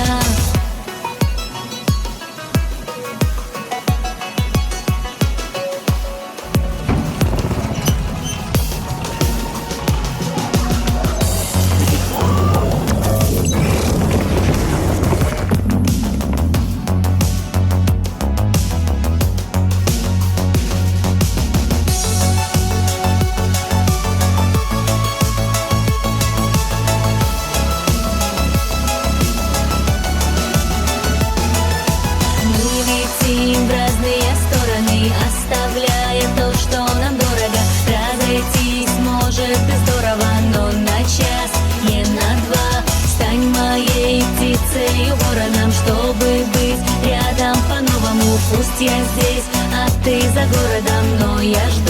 В разные стороны, оставляя то, что нам дорого. Разойтись может и здорово, но на час, не на два. Стань моей птицей, вороном, чтобы быть рядом по-новому. Пусть я здесь, а ты за городом, но я жду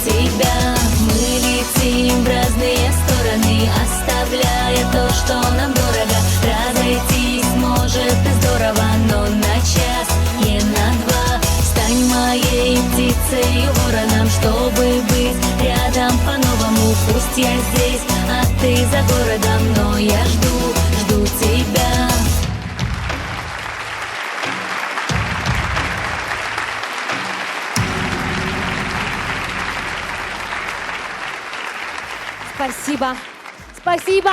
тебя. Мы летим в разные стороны, оставляя то, что нам дорого. Разойтись может и здорово, но на час, не на два. Стань моей птицей, вороном, чтобы быть рядом по-новому. Пусть я здесь, а ты за городом, но я жду тебя. Спасибо. Спасибо.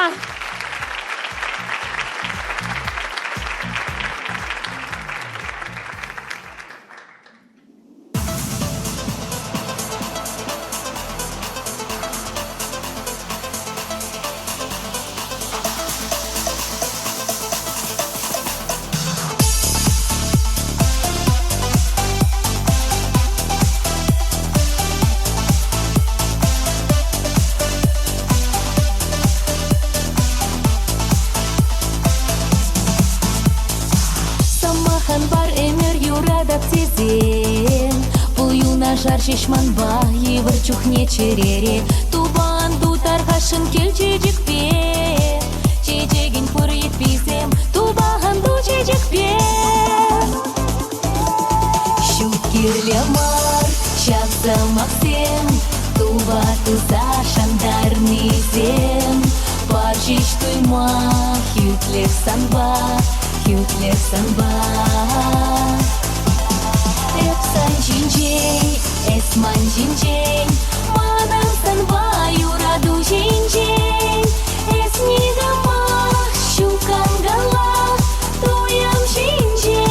жар шишманба, евір чухне черере. Тубан тутар хашын кел чечек пе. Чечеген пыр етпесем, тубаған ду чечек пе. Щукирле мар, щаса максем, туба туза шандарный зем. Парчич туйма, хютлер санба, хютлер санба. Эпсан чинчень, эсман чинчень, мадам санба, юраду чинчень. Эснигама, щукан гала, туям чинчень.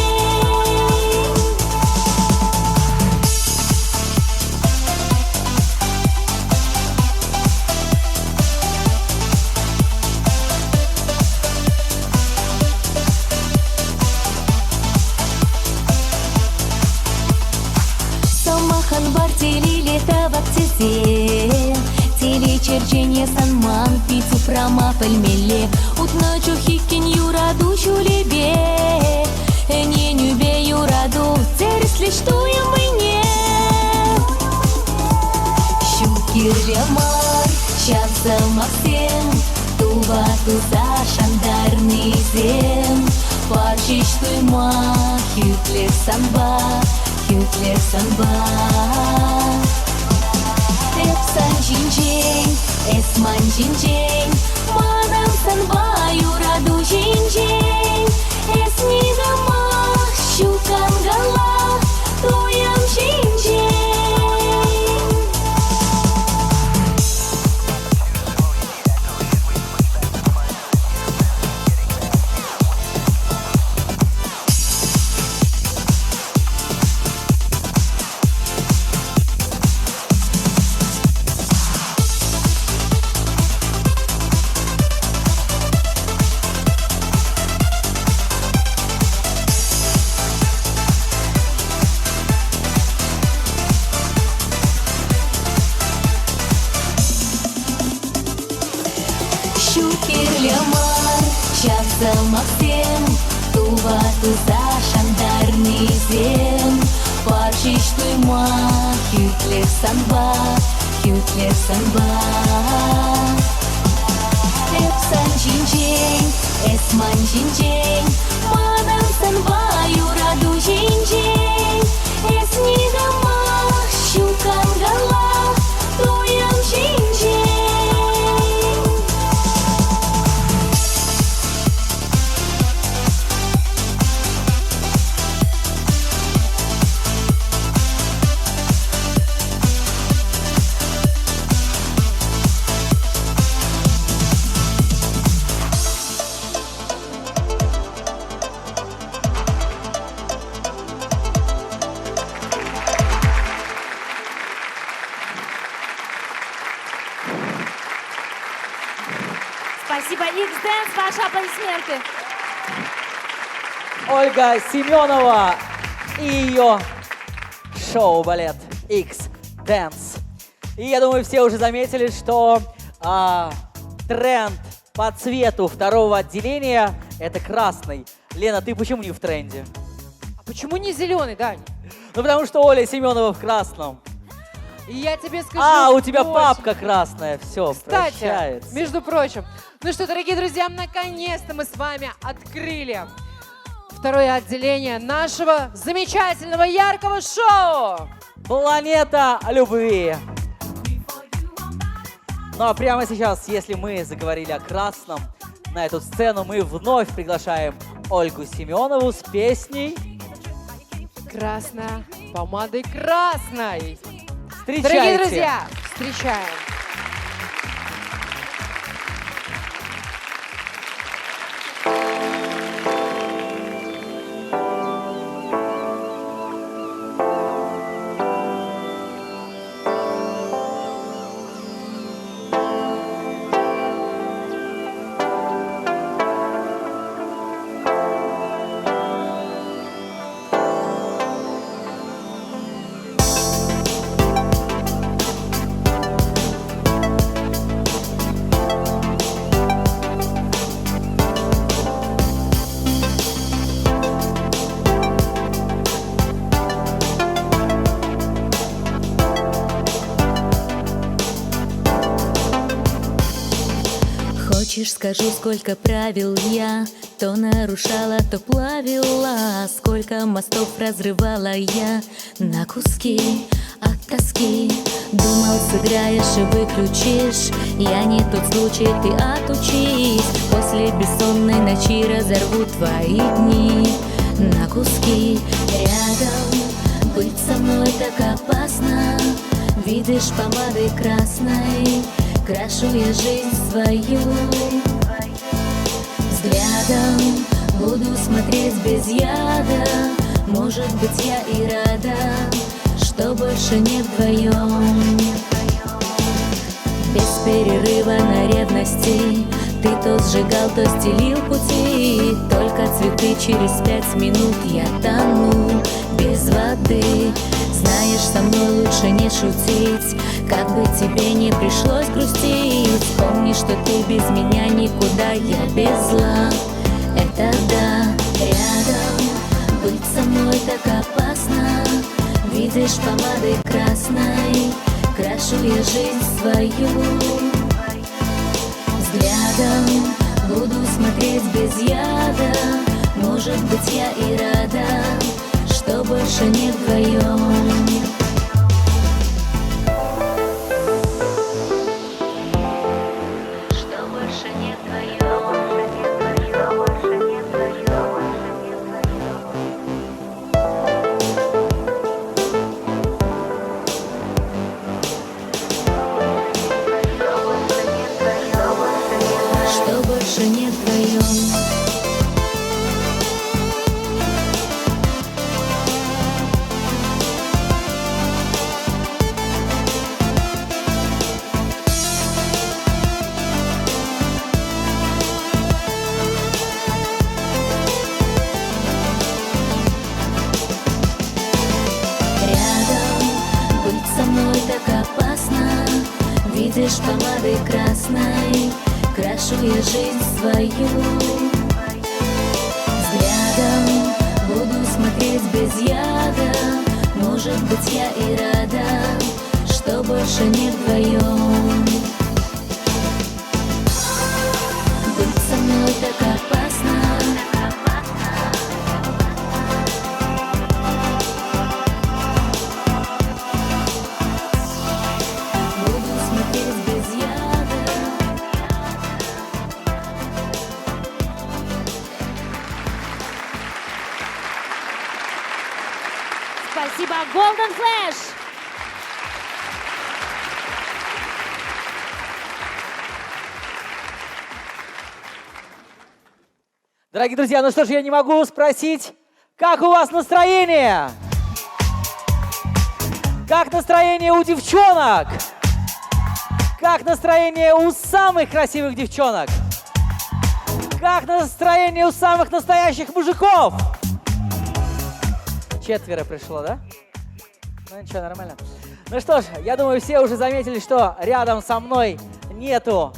Самахан бар телиле табак тезе. Теле черченье санман пиццу прама пельмеле. Утна чухикин юраду чулебе. Не нюбе юраду, церсли штуем мне. Щукирле мар, щаса максем, туба туза шандарный зем. Парчич туйма, хютлер санба, хютлер санба. Эпсан чинчень, эсман чинчень, мадам санба, юраду чинчень. Эснигама, щукан гала, туям чинчень. Щукирле мар, щаса максем, туба туза шандарный зем. Парчич туйма, хютлер санба, хютлер санба. Эпсан чинчень, эсман чинчень, мадам санба, юраду чинчень. Эснигама, щукан гала, туям чинчень. Спасибо, X-Dance, ваши аплодисменты. Ольга Семенова и ее шоу-балет X-Dance. И я думаю, все уже заметили, что тренд по цвету второго отделения – это красный. Лена, ты почему не в тренде? А почему не зеленый, Дань? Ну, потому что Оля Семенова в красном. И я тебе скажу У тебя больше. папка красная. Все, Кстати, прощается. между прочим, ну что, дорогие друзья, наконец-то мы с вами открыли второе отделение нашего замечательного яркого шоу. Планета любви. Ну а прямо сейчас, если мы заговорили о красном, на эту сцену мы вновь приглашаем Ольгу Семенову с песней Красная помадой красной. «Встречайте». Дорогие друзья, встречаем. скажу, сколько правил я то нарушала, то плавила, сколько мостов разрывала я на куски от тоски. Думал, сыграешь и выключишь, я не тот случай, ты отучись. После бессонной ночи разорву твои дни на куски. Рядом быть со мной так опасно, видишь, помадой красной крашу я жизнь свою. Взглядом буду смотреть без яда, может быть, я и рада, что больше не вдвоем. Без перерыва на ревности ты то сжигал, то стелил пути. Только цветы через 5 минут я тону без воды. Знаешь, со мной лучше не шутить, как бы тебе не пришлось грустить. Помни, что ты без меня никуда, я без зла, это да. Рядом быть со мной так опасно, видишь, помадой красной крашу я жизнь свою. Взглядом буду смотреть без яда, может быть, я и рада, что больше не вдвоем. Что больше не вдвоем. Что больше не вдвоем. Так опасно, видишь, помадой красной крашу я жизнь свою. Взглядом буду смотреть без яда, может быть, я и рада, что больше не вдвоем. Быть со мной так опасно. Спасибо, Golden Flash! Дорогие друзья, ну что ж, я не могу спросить, как у вас настроение? Как настроение у девчонок? Как настроение у самых красивых девчонок? Как настроение у самых настоящих мужиков? 4 пришло, да? Ну ничего, нормально. Ну что ж, я думаю, все уже заметили, что рядом со мной нету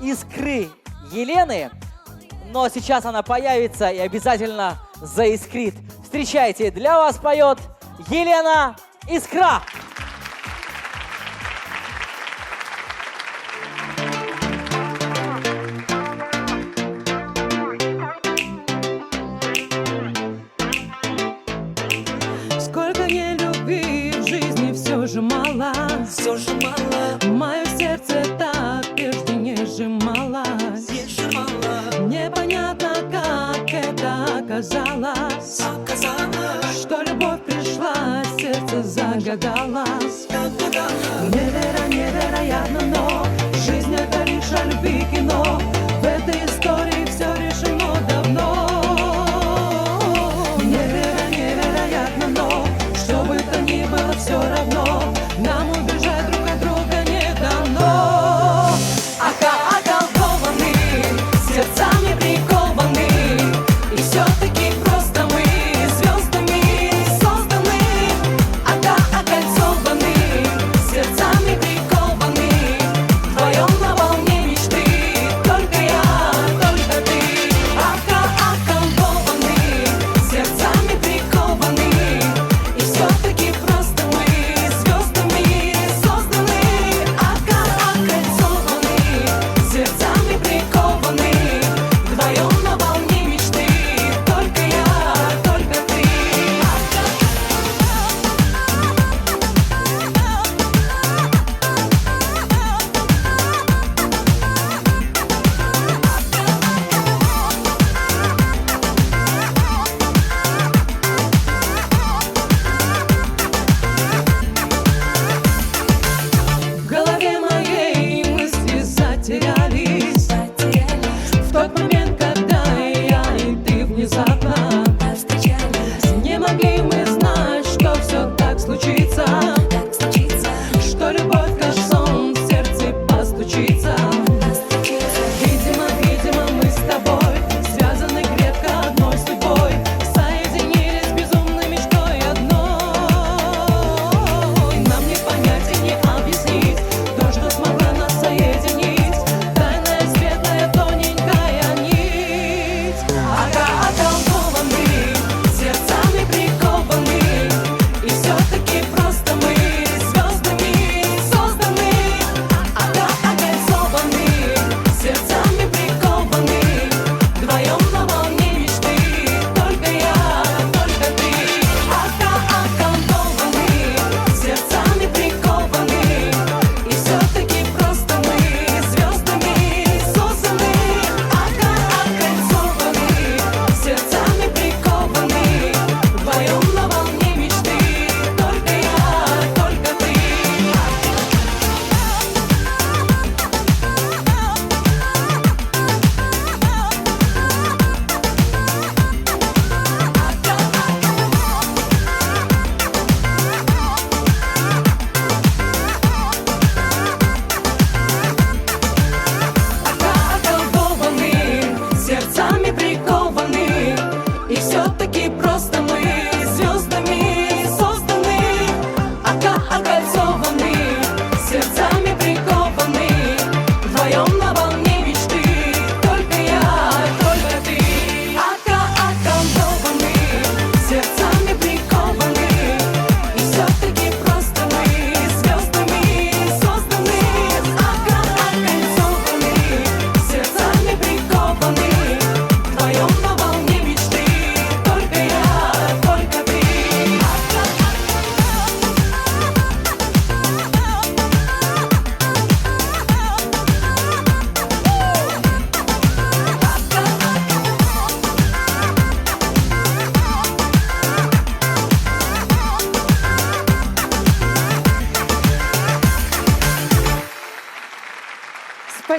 искры Елены, но сейчас она появится и обязательно заискрит. Встречайте, для вас поет Елена Искра. Сколько не любви в жизни все же мало, мое сердце так прежде не сжималось. Непонятно, как это оказалось, что любовь пришла, сердце загадалось. Невероятно, но жизнь это лишь о любви кино. В этой истории все решено давно. Невероятно, но что бы то ни было, все равно нам убежать друг от друга не дано. Околдованы, сердцами прикованы, и все-таки просто мы звездами созданы. Окольцованы, сердцами прикованы, вдвоем на волне мечты. Только я, только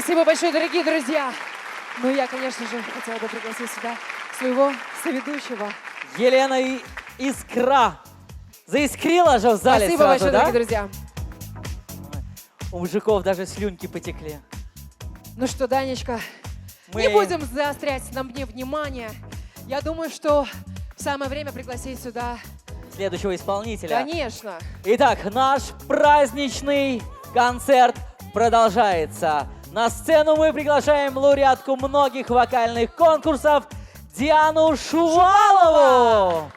Спасибо большое, дорогие друзья. Ну, я, конечно же, хотела бы пригласить сюда своего соведущего. Елена Искра. Заискрила же в зале Спасибо сразу, большое, да? дорогие друзья. У мужиков даже слюнки потекли. Ну что, Данечка, Мы- не будем заострять на мне внимание. Я думаю, что самое время пригласить сюда, Следующего исполнителя. конечно. Итак, наш праздничный концерт продолжается. На сцену мы приглашаем лауреатку многих вокальных конкурсов Диану Шувалову.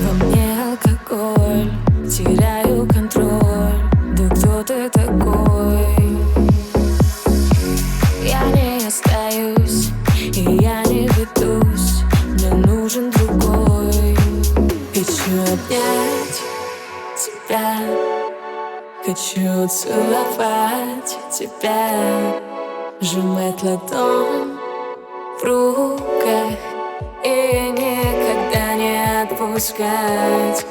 Во мне алкоголь, теряю контроль. Да кто ты такой? Я не остаюсь, и я не ведусь. Мне нужен другой. Хочу обнять тебя, хочу целовать тебя, сжимать ладонь в руках и никогда не отпускать.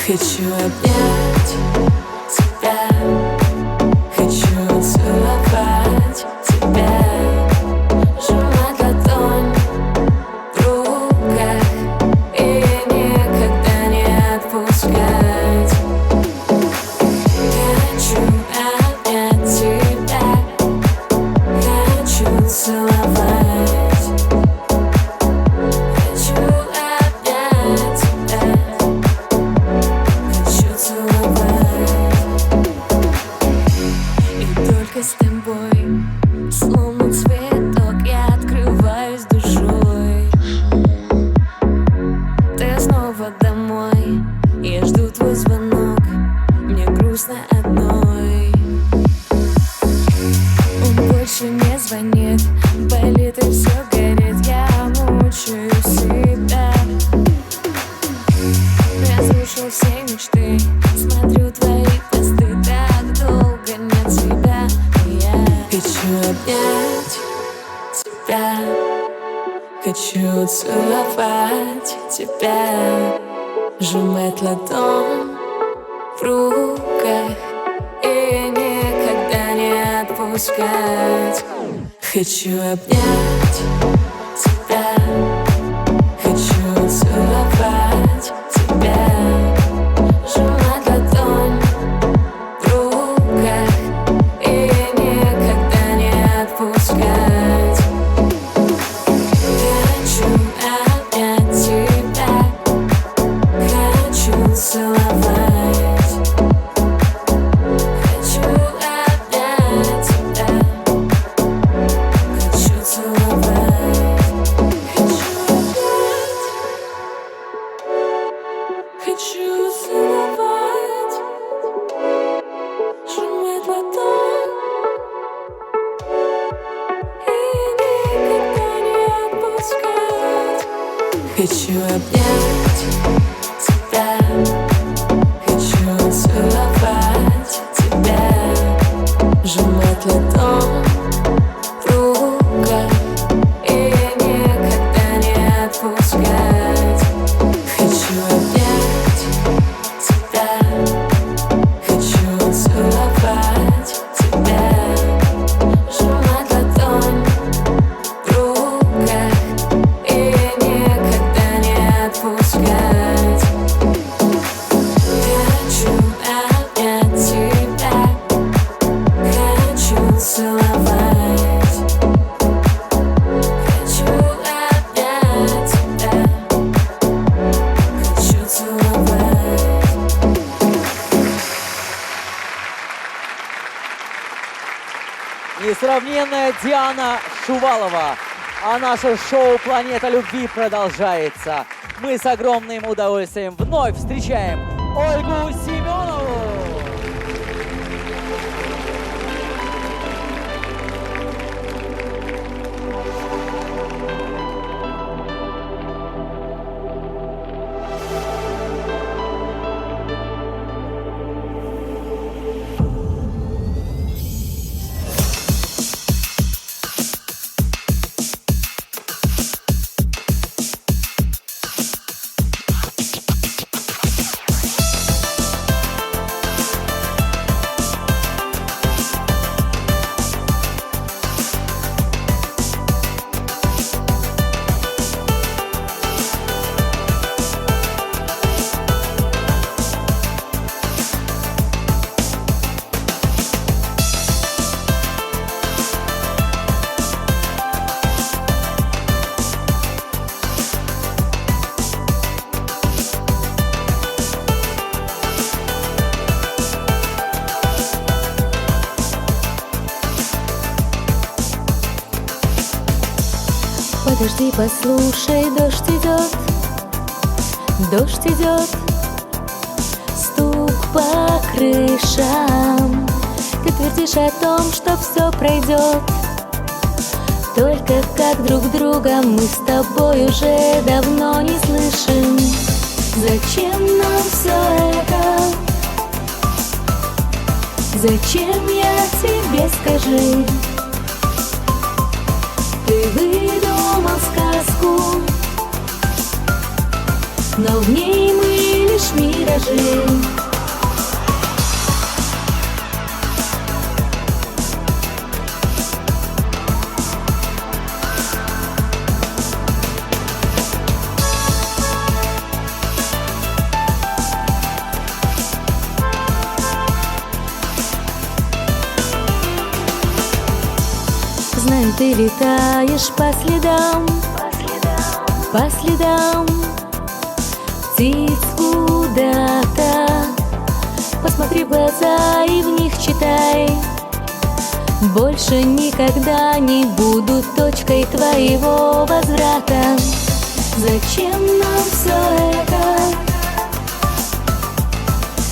Хочу обнять тебя, хочу целовать тебя, сжимать ладонь в руках и никогда не отпускать. Хочу обнять тебя, хочу целовать. Хочу обнять тебя, хочу целовать. И только с тобой, словно цветок, я открываюсь душой. Ты снова домой, я жду твой звонок, мне грустно одной. Он больше не звонит, болит и все горит, я мучаю себя. Разрушил все мечты, смотрю твои посты, так долго нет тебя. И я хочу обнять тебя, хочу целовать тебя, сжимать ладонь в руках и никогда не отпускать. Хочу обнять тебя, хочу целовать тебя, сжимать ладонь в руках и никогда не отпускать. Хочу обнять тебя, хочу целовать. Хочу обнять тебя, хочу целовать. Хочу целовать, сжимать ладонь и никогда не отпускать. Хочу обнять тебя, хочу целовать тебя, сжимать ладонь в руках и никогда не отпускать. Хочу обнять тебя, хочу целовать тебя, сжимать ладонь в руках и никогда не отпускать. Хочу обнять тебя, хочу целовать. Хочу обнять тебя, хочу целовать. Несравненная Диана Шувалова. А наше шоу «Планета любви» продолжается. Мы с огромным удовольствием вновь встречаем Ольгу Семенову. Подожди, послушай, дождь идет, стук по крышам. Ты твердишь о том, что все пройдет, только как друг друга мы с тобой уже давно не слышим. Зачем нам все это? Зачем, я тебе скажи? Ты выдумал сказку, но в ней мы лишь миражи. Знаю, ты летаешь по следам, птиц куда-то. Посмотри в глаза и в них читай: больше никогда не буду точкой твоего возврата. Зачем нам все это?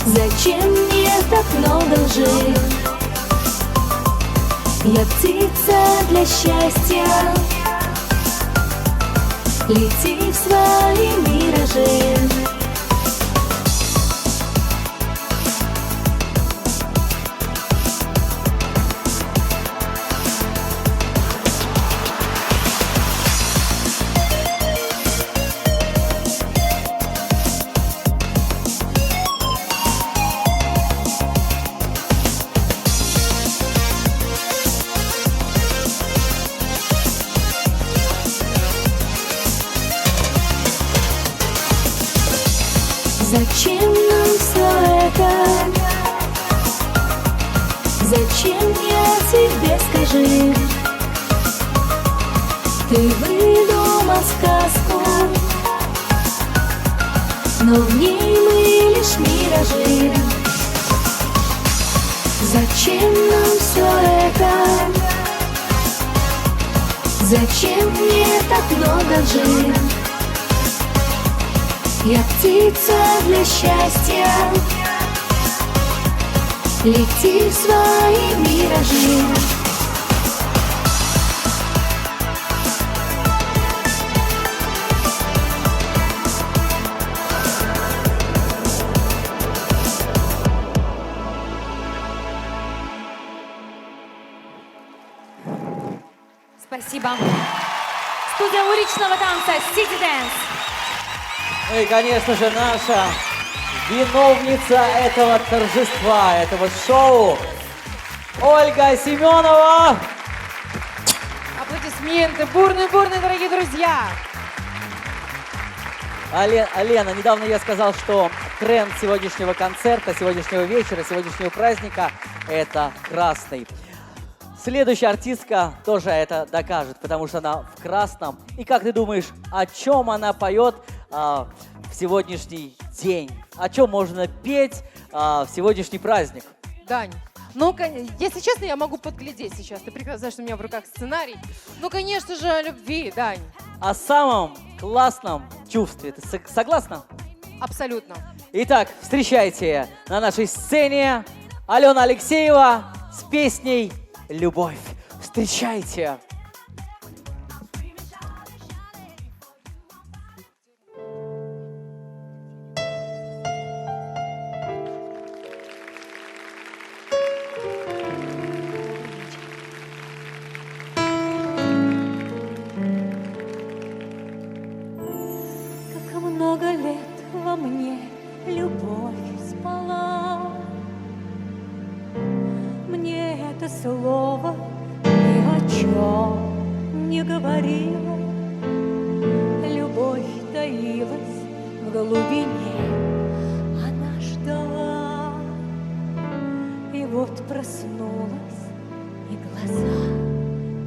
Зачем мне так много лжи? Я птица для счастья, лети в свои миражи. Зачем нам все это? Зачем, я тебе скажи? Ты выдумал сказку, но в ней мы лишь миражи. Зачем нам все это? Зачем мне так много лжи? Я птица для счастья, лети в свои миражи. Спасибо. Студия уличного танца City Dance. Ну и, конечно же, наша виновница этого торжества, этого шоу, Ольга Семенова. Аплодисменты, бурные-бурные, дорогие друзья. Лена, недавно я сказал, что тренд сегодняшнего концерта, сегодняшнего вечера, сегодняшнего праздника – это красный. Следующая артистка тоже это докажет, потому что она в красном. И как ты думаешь, о чем она поет в сегодняшний день? О чем можно петь в сегодняшний праздник? Дань, ну, если честно, я могу подглядеть сейчас. Ты прекрасно знаешь, что у меня в руках сценарий. Ну, конечно же, о любви, Дань. О самом классном чувстве. Ты согласна? Абсолютно. Итак, встречайте на нашей сцене Алена Алексеева с песней «Любовь». Встречайте! Как много лет во мне любовь спала. Мне это слово ни о чем не говорило. Любовь таилась в глубине, она ждала. И вот проснулась и глаза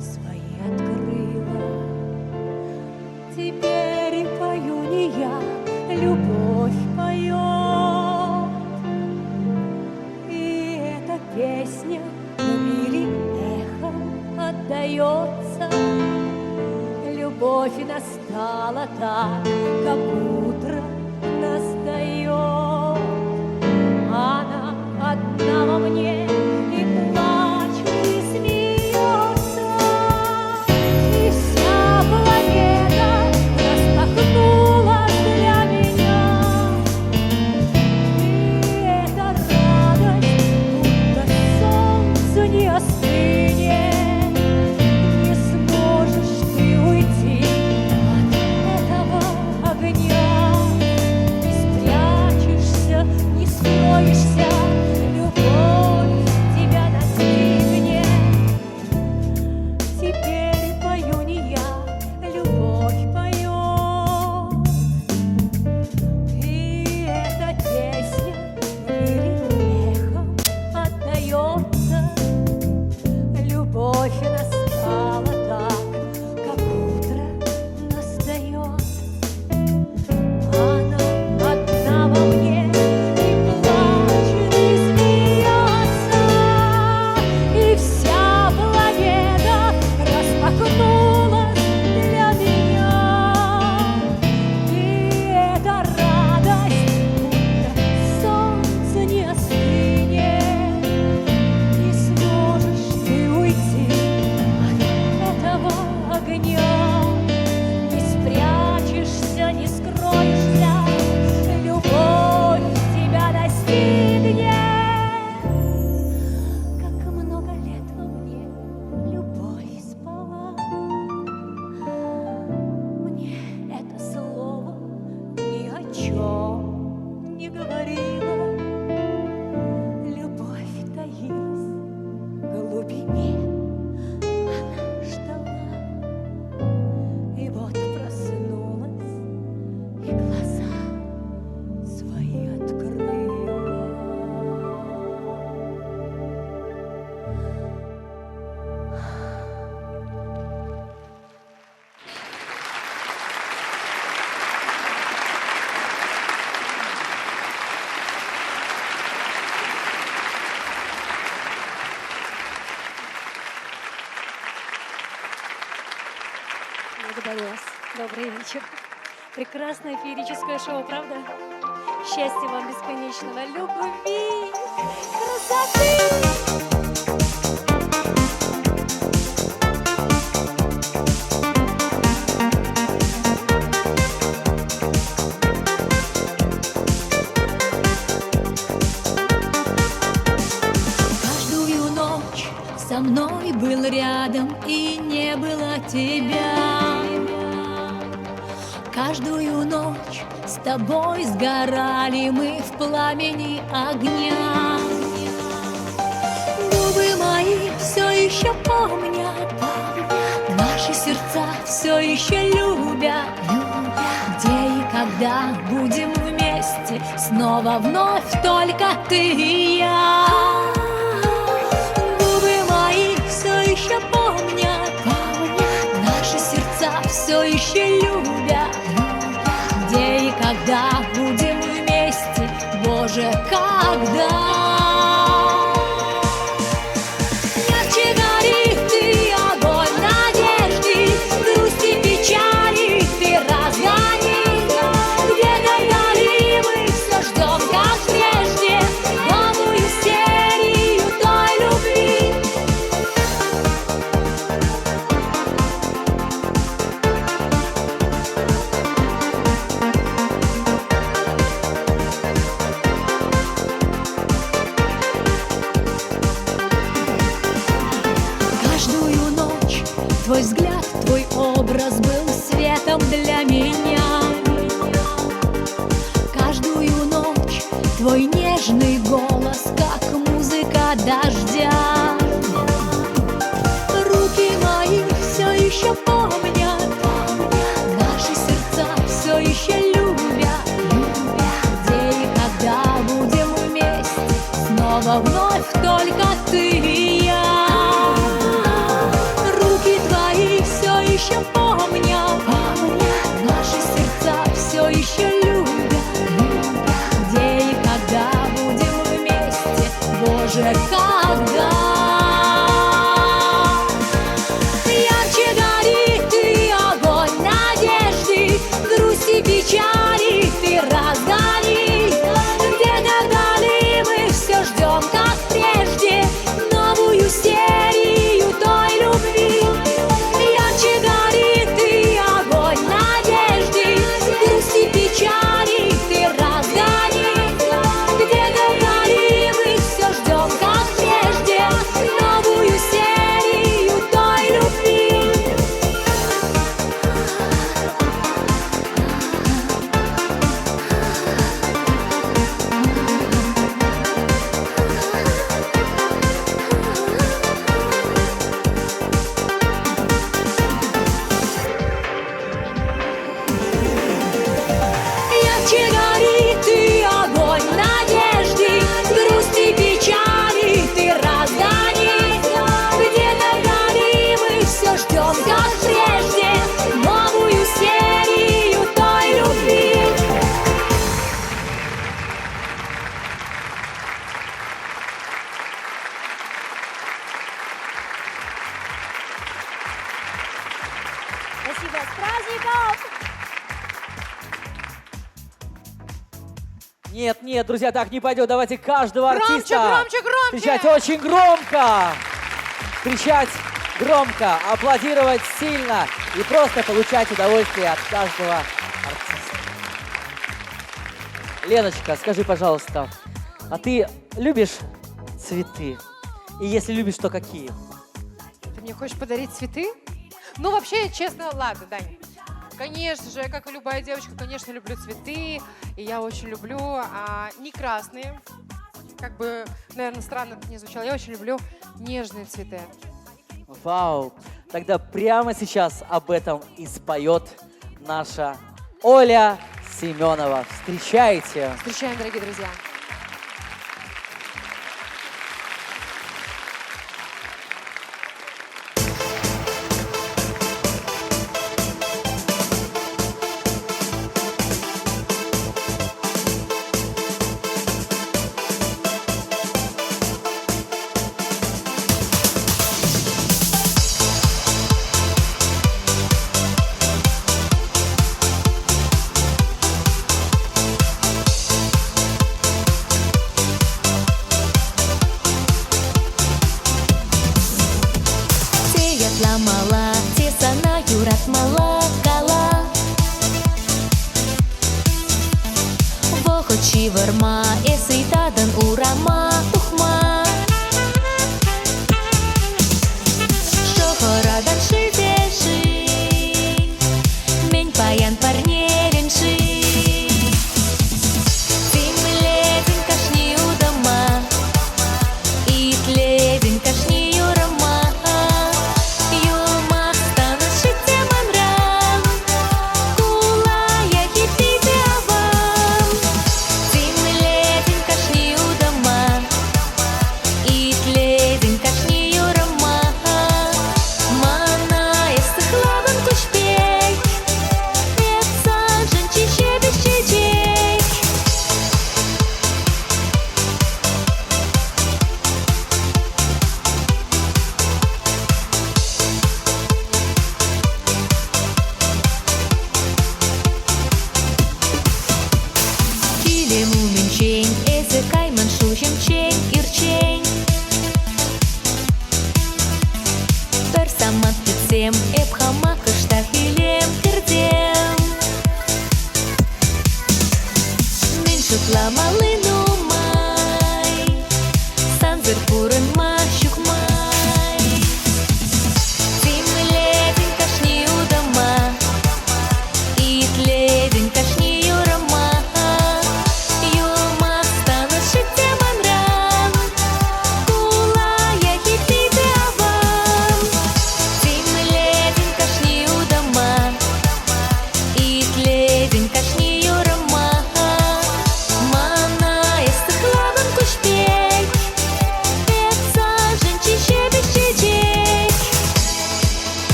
свои открыла. Теперь и пою не я, любовь поет. И эта песня в мире эхом отдается. Любовь настало так, как утро настает. Она одна во мне и плачет, и смеется, и вся планета распахнулась для меня. И эта радость, будто солнце не остынет, не сможешь ты уйти от этого огня, не спрячешься, не скроешься, любовь тебя настигнет. Теперь пою не я, любовь поет, и эта песня в мире эхом отдается. Любовь настала так, как утро настает. Она одна во мне и плачет, и смеется, и вся планета распахнулась для меня. И эта радость, будто солнце не остынет, не сможешь ты уйти от этого огня, не спрячешься, не скроешься, любовь тебя настигнет. Как много лет во мне любовь спала, мне это слово ни о чем не говорило. Любовь таилась в глубине, она ждала, и вот проснулась, и глаза свои открыла. Благодарю вас. Добрый вечер. Прекрасное феерическое шоу, правда? Счастья вам бесконечного, любви, красоты. Каждую ночь со мной был рядом, и не было тебя. Каждую ночь с тобой сгорали мы в пламени огня. Губы мои все еще помнят, наши сердца все еще любят. Где и когда будем вместе, снова вновь только ты и я. Губы мои все еще помнят, наши сердца все еще любят. Где и когда будем вместе, Боже, когда? Ярче горит ты, огонь надежды, грусти, печали ты разгони. Где горели мы, все ждем, как прежде, новую серию той любви. Каждую ночь твой взгляд, твой образ был светом для меня. Каждую ночь твой нежный голос, как музыка дождя. Руки мои все еще помнят, наши сердца все еще любят. Где и когда будем вместе, снова вновь только ты и я. Руки твои все еще помнят, наши сердца все еще любят. Где и когда будем вместе, Боже, когда? Ярче горит ты, огонь надежды. Нет, нет, друзья, так не пойдет. Давайте каждого Громче, артиста громче, громче! встречать очень громко. Кричать громко, аплодировать сильно и просто получать удовольствие от каждого артиста. Леночка, скажи, пожалуйста, а ты любишь цветы? И если любишь, то какие? Ты мне хочешь подарить цветы? Ну, вообще, честно, ладно, Дань. Конечно же, как и любая девочка, конечно, люблю цветы. И я очень люблю не красные. Как бы, наверное, странно это не звучало. Я очень люблю нежные цветы. Вау! Тогда прямо сейчас об этом и споет наша Оля Семенова. Встречайте! Встречаем, дорогие друзья. Mala, sana yurat malakala Vohochi varma, esi tadan urama tuhma Shohoradan shildeshi Mень payan parnerin shi Zimledin kashni udama Itledin kashni urama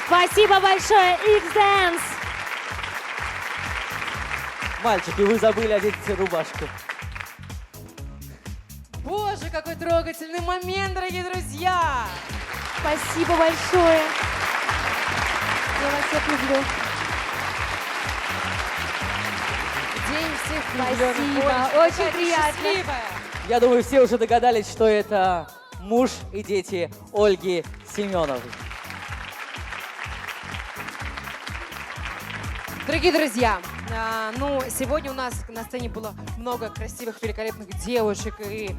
Спасибо большое, X-Dance! Мальчики, вы забыли одеть рубашку. Боже, какой трогательный момент, дорогие друзья! Спасибо большое! Я вас всех люблю. День всех влюбленных. Спасибо, Ой, очень какая приятно. счастливая. Я думаю, все уже догадались, что это муж и дети Ольги Семенов. Дорогие друзья, ну, сегодня у нас на сцене было много красивых, великолепных девушек и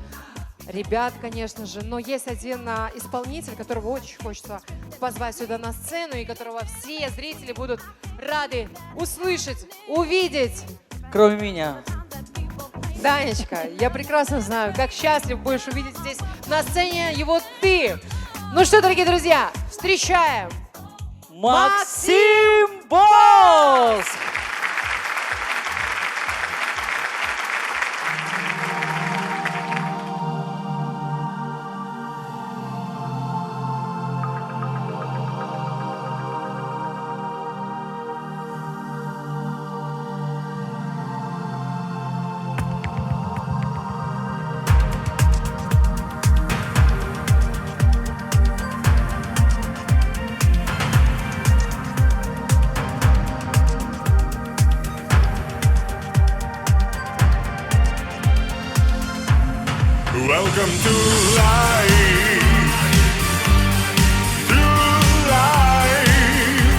ребят, конечно же. Но есть один исполнитель, которого очень хочется позвать сюда на сцену и которого все зрители будут рады услышать, увидеть. Кроме меня. Данечка, я прекрасно знаю, как счастлив будешь увидеть здесь на сцене его ты. Ну что, дорогие друзья, встречаем Максим Босс! Welcome to life,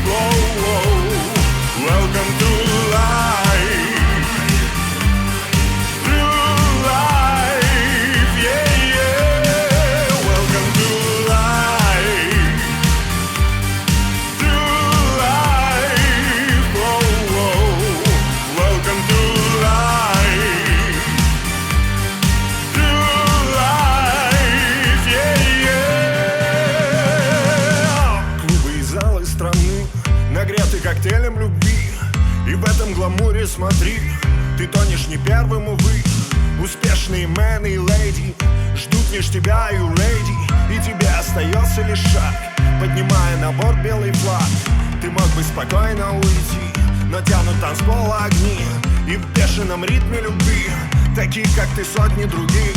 whoa, whoa. Welcome to life, yeah, yeah. Welcome to life, whoa, whoa. Welcome to life. Нагреты коктейлем любви. И в этом гламуре смотри, ты тонешь не первым, увы. Успешные мэны и леди ждут лишь тебя, you lady. И тебе остается лишь шаг, поднимая на борт белый флаг. Ты мог бы спокойно уйти, но тянут танцпола огни. И в бешеном ритме любви таких, как ты, сотни других.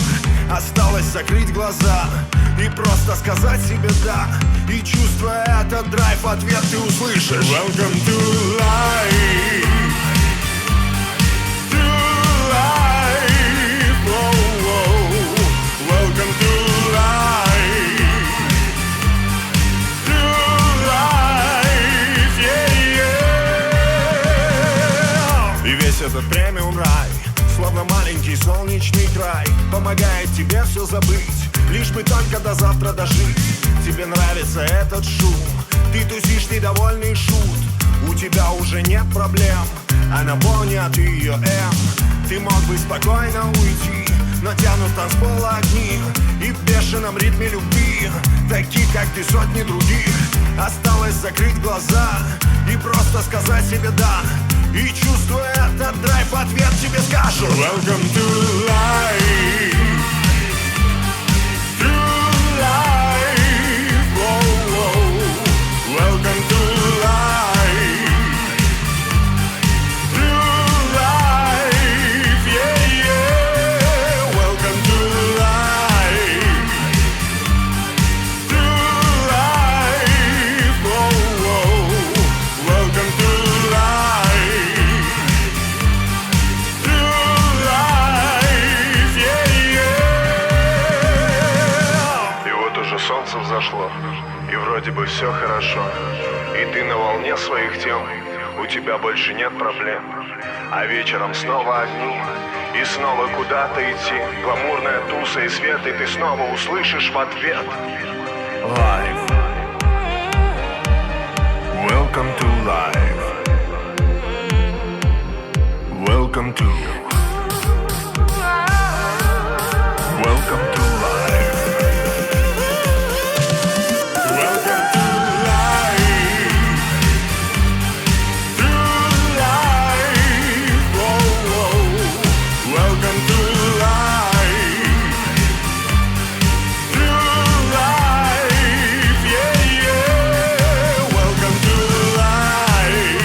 Осталось закрыть глаза и просто сказать себе «да». И чувствуя этот драйв, ответ ты услышишь. Welcome to life, whoa, whoa. Welcome to life, yeah, yeah. И весь этот премиум рай, словно маленький солнечный край, помогает тебе все забыть, лишь бы только до завтра дожить. Тебе нравится этот шум, ты тусишь недовольный шут. У тебя уже нет проблем, а на Боне ты ее М. Ты мог бы спокойно уйти, но тянут танцпола огни. И в бешеном ритме любви таких, как ты, сотни других. Осталось закрыть глаза и просто сказать себе «да». И чувствуя этот драйв, ответ тебе скажут Welcome to life, whoa, whoa. Welcome to life, yeah, yeah. Welcome to life, whoa, whoa. Welcome to life, yeah, yeah. И вот уже солнце взошло, и вроде бы все хорошо. И ты на волне своих тем, у тебя больше нет проблем. А вечером снова огни, и снова куда-то идти. Гламурная туса и свет, и ты снова услышишь в ответ Life, welcome to life, welcome to welcome to life, welcome to life, whoa, whoa. Welcome to life, yeah, yeah. Welcome to life,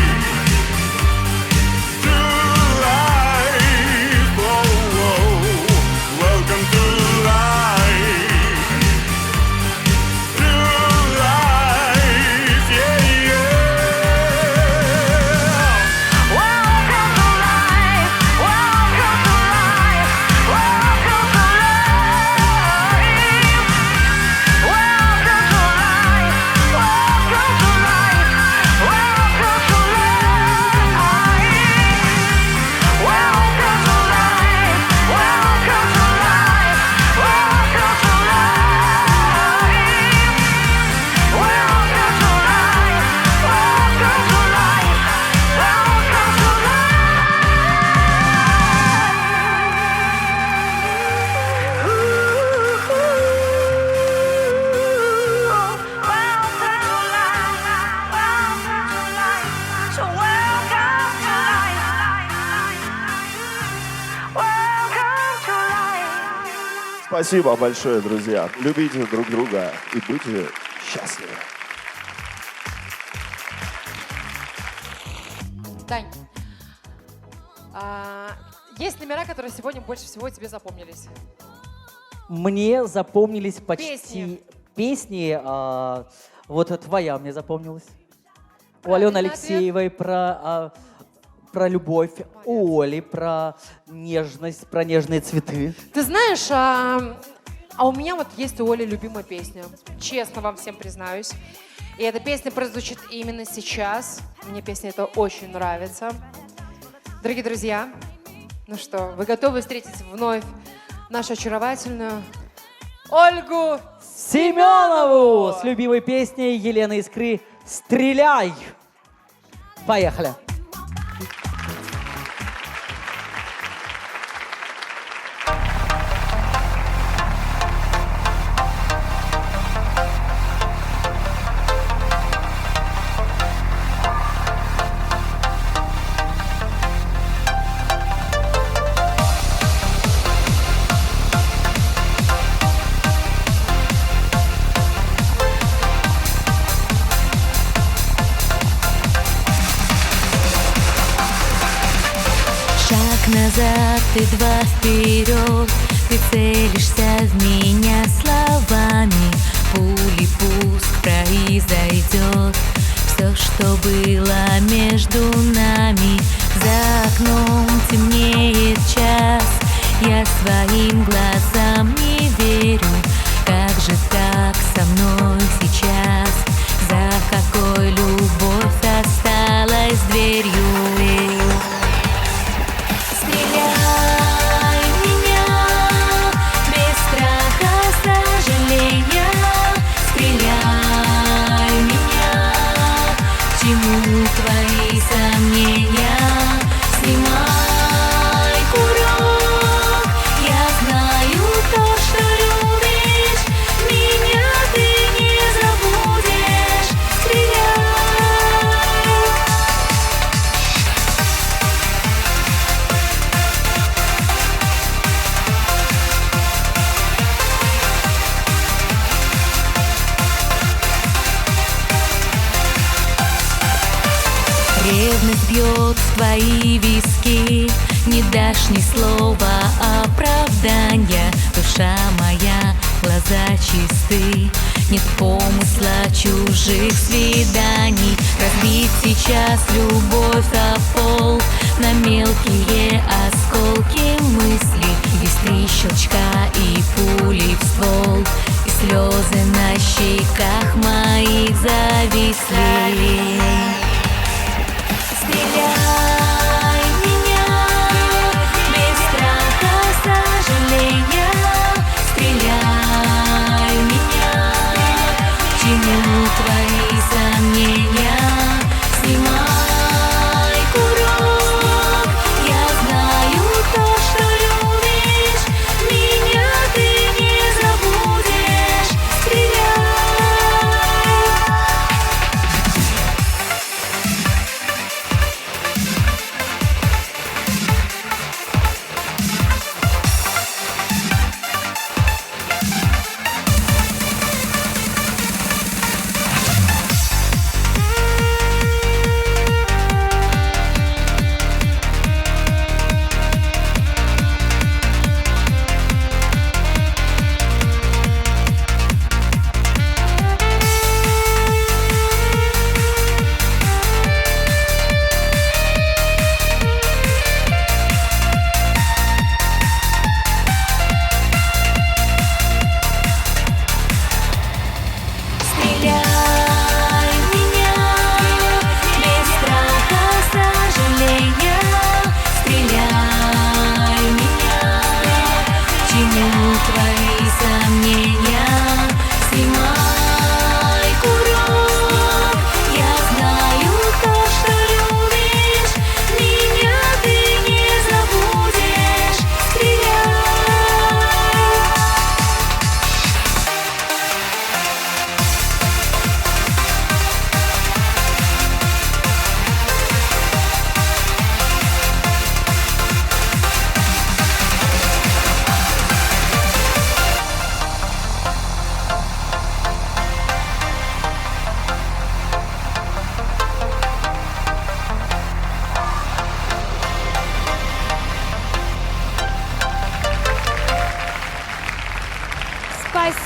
Спасибо большое, друзья. Любите друг друга и будьте счастливы. Тань, есть номера, которые сегодня больше всего тебе запомнились? Мне запомнились почти Песни. песни. Вот твоя мне запомнилась. У Правильный Алены Алексеевой про любовь, у Оли про нежность, про нежные цветы. Ты знаешь, у меня вот есть у Оли любимая песня. Честно вам всем признаюсь. И эта песня прозвучит именно сейчас. Мне песня эта очень нравится. Дорогие друзья, ну что, вы готовы встретить вновь нашу очаровательную Ольгу Семенову с любимой песней Елены Искры «Стреляй». Поехали. Назад и два вперед. Ты целишься в меня словами. Пули пуск произойдет. Все, что было между нами. За окном темнеет час. Я своим глазам не верю. Как же так со мной сейчас? За какой любовь осталась дверью? Стреляй в меня без страха, сожаления. Стреляй в меня, к чему твои сомнения? Снимай курок, я знаю то, что любишь. Меня ты не забудешь. Стреляй. Ревность бьет в твои виски. Не дашь ни слова оправдания. Душа моя, глаза чисты. Нет помысла чужих свиданий. Разбить сейчас любовь о пол на мелкие осколки мысли. Без 3 щелчка и пули в ствол. И слезы на щеках моих зависли. Стреляй в меня без страха, сожаления. Стреляй в меня, к чему твои сомнения? Снимай курок, я знаю то, что любишь. Меня ты не забудешь. Стреляй.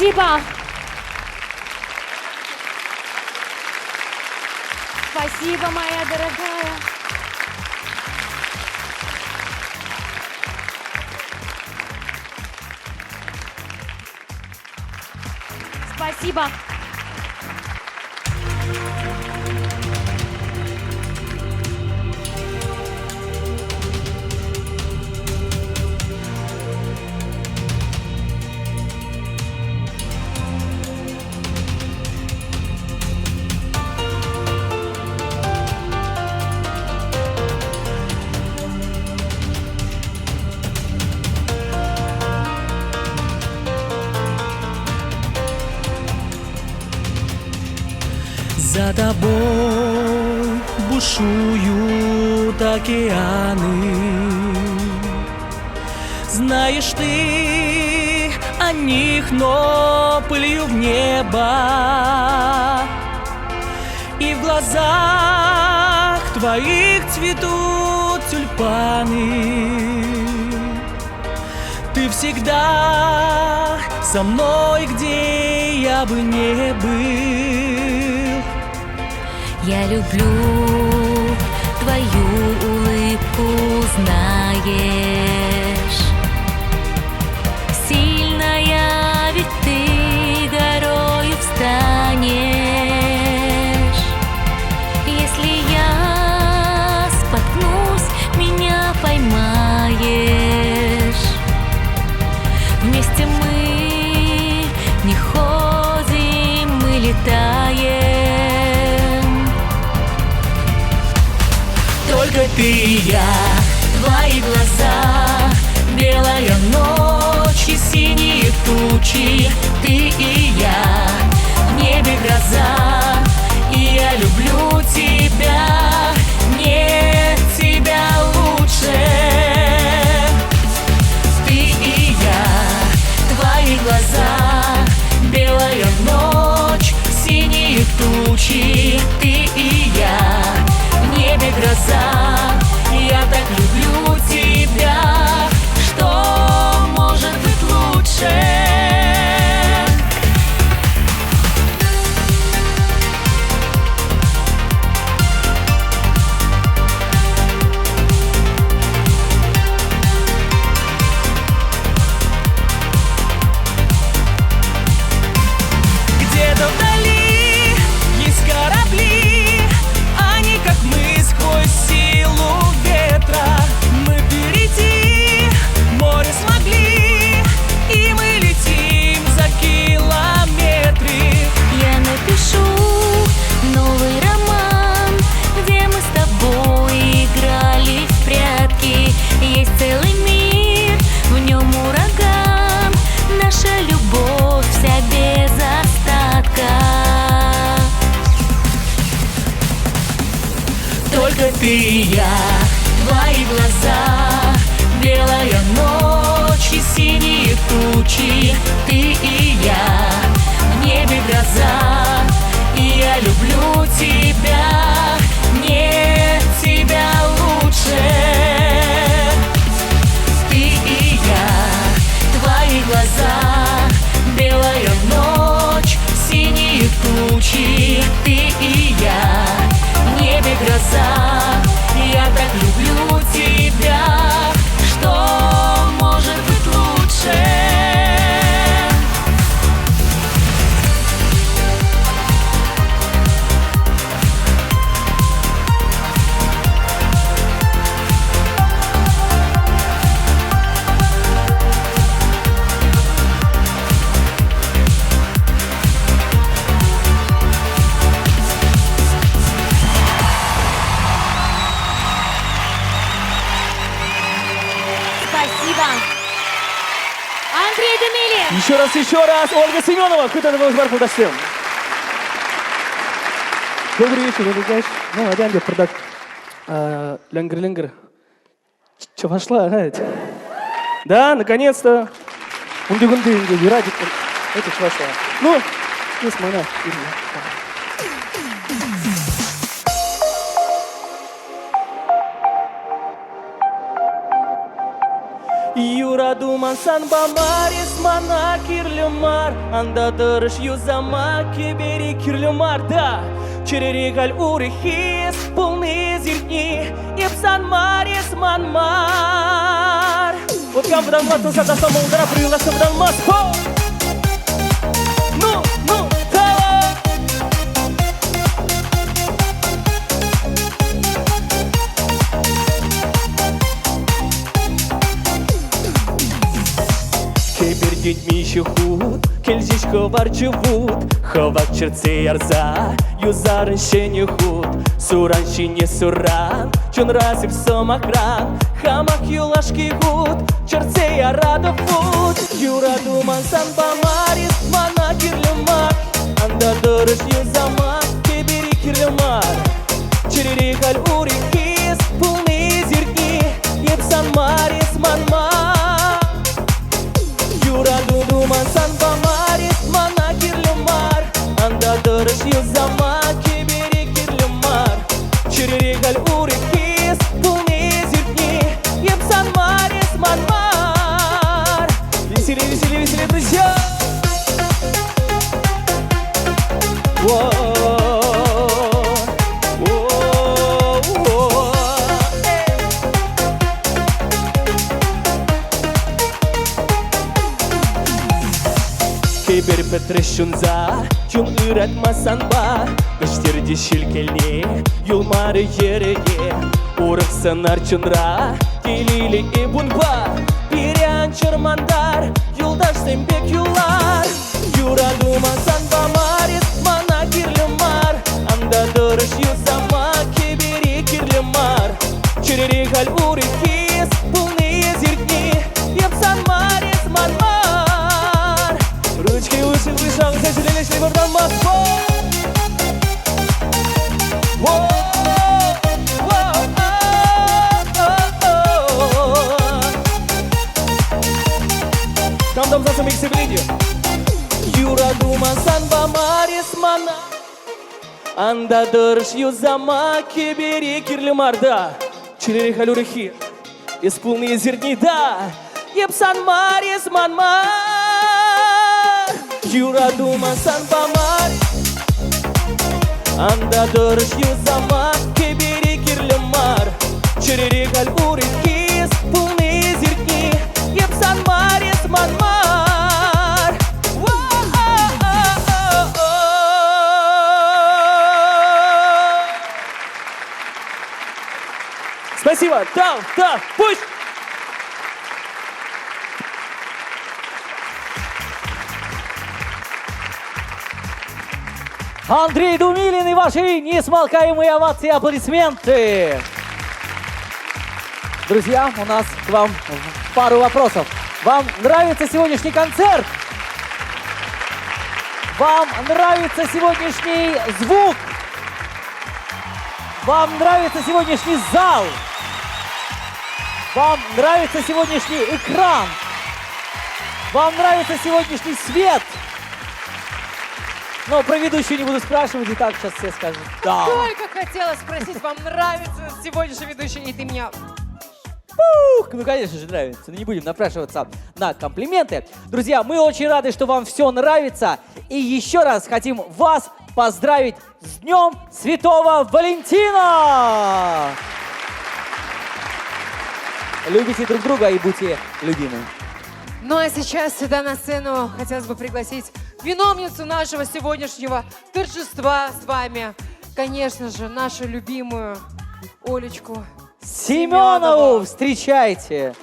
Спасибо. Спасибо, моя дорогая. Спасибо. За тобой бушуют океаны. Знаешь ты о них, но пылью в небо. И в глазах твоих цветут тюльпаны. Ты всегда со мной, где я бы не был. Я люблю твою улыбку, знаешь. Сильная, ведь ты горою встанешь. Если я споткнусь, меня поймаешь. Вместе мы не ходим, мы летаем. Только ты и я, твои глаза, белая ночь и синие тучи. Ты и я, в небе гроза, и я люблю тебя, нет тебя лучше. Ты и я, твои глаза, белая ночь, синие тучи. Ты и я, в небе гроза, я так люблю тебя, что может быть лучше? Где-то вдали есть корабли, они как мы сквозь силу ветра. Мы впереди, море смогли, и мы летим за километры. Я напишу новый роман, где мы с тобой играли в прятки. Есть целый мир, в нем ураган, наша любовь вся без остатка. Только ты и я, твои глаза, белая ночь и синие тучи. Ты и я, в небе гроза, и я люблю тебя, нет тебя лучше. Ты и я, твои глаза, белая ночь, синие тучи. Ты и я, в небе гроза, я так люблю тебя, что может быть лучше? Спасибо. Андрей Демилин. Еще раз, Ольга Семенова, күтәді бұл бар бұлдашым. Добрый вечер, Ильич. Ну, один где продак. Лянгр-лянгр. Че, вошла, да, наконец-то. Унды-гунды, Вирадик. Это че вошла. Ну, есть моя. Юра думан санба марис мана кирлюмар анда дырыш юзама кибери кирлюмар да черерегаль урихис полны зирни епсан марис манмар. Вот камбдан мас сада самол дара прила самдан мас хо. Ну давай. Кебер детьми шухут, кельзичко варчевут, ховак черцы ярза, юзарын шене худ, суран шине суран, чун разив сомакран, хамак юлашки гуд, черцы ярада фут. Юра думан санба марис, мана кирлюмар, анда дырыш юзама, кебери кирлюмар, черерегаль урихис, полны зирки, епсан марис манмар. Юра думан санба марис, мана кирлюмар, анда дырыш юзама, кибери кирлюмар, черерегаль урихис, полны зирки, епсан марис манмар. Весели, весели, весели, друзья! Кебер петрещунза, чун ыратма санба, кыштерди шилкелне, юлмары ереге, урық сынар чунра, келили и бунба, пирян чырмандар, юлдаш сэмбек юлар. Юра думан санба марис, мана кирлюмар, анда дырыш юзама, кебери кирлюмар, черерегаль урихис, полные зирки, епсан марис манмар. Ручки выше, выше, выше, лишний бурдан Москва. Там за самих севлиди. Юра думан санба марис мана, анда дырыш юзама, кебери кирлюмар да, черерегаль урихи, исполни зерни да, епсан марис манмар. Юра думан санба марис, анда дырыш юзама, кебери кирлюмар, черерегаль урихис, полны зирки, епсан марис манмар. Спасибо, да, пусть! Андрей Думилин и ваши несмолкаемые овации и аплодисменты. Друзья, у нас к вам пару вопросов. Вам нравится сегодняшний концерт? Вам нравится сегодняшний звук? Вам нравится сегодняшний зал? Вам нравится сегодняшний экран? Вам нравится сегодняшний свет? Но про ведущую не буду спрашивать, и так сейчас все скажут да. Только хотела спросить, вам нравится сегодняшний ведущий, и ты меня... Ну, конечно же, нравится. Но не будем напрашиваться на комплименты. Друзья, мы очень рады, что вам все нравится. И еще раз хотим вас поздравить с Днем Святого Валентина! Любите друг друга и будьте любимы. Ну а сейчас сюда на сцену хотелось бы пригласить виновницу нашего сегодняшнего торжества с вами. Конечно же, нашу любимую Олечку Семенову встречайте!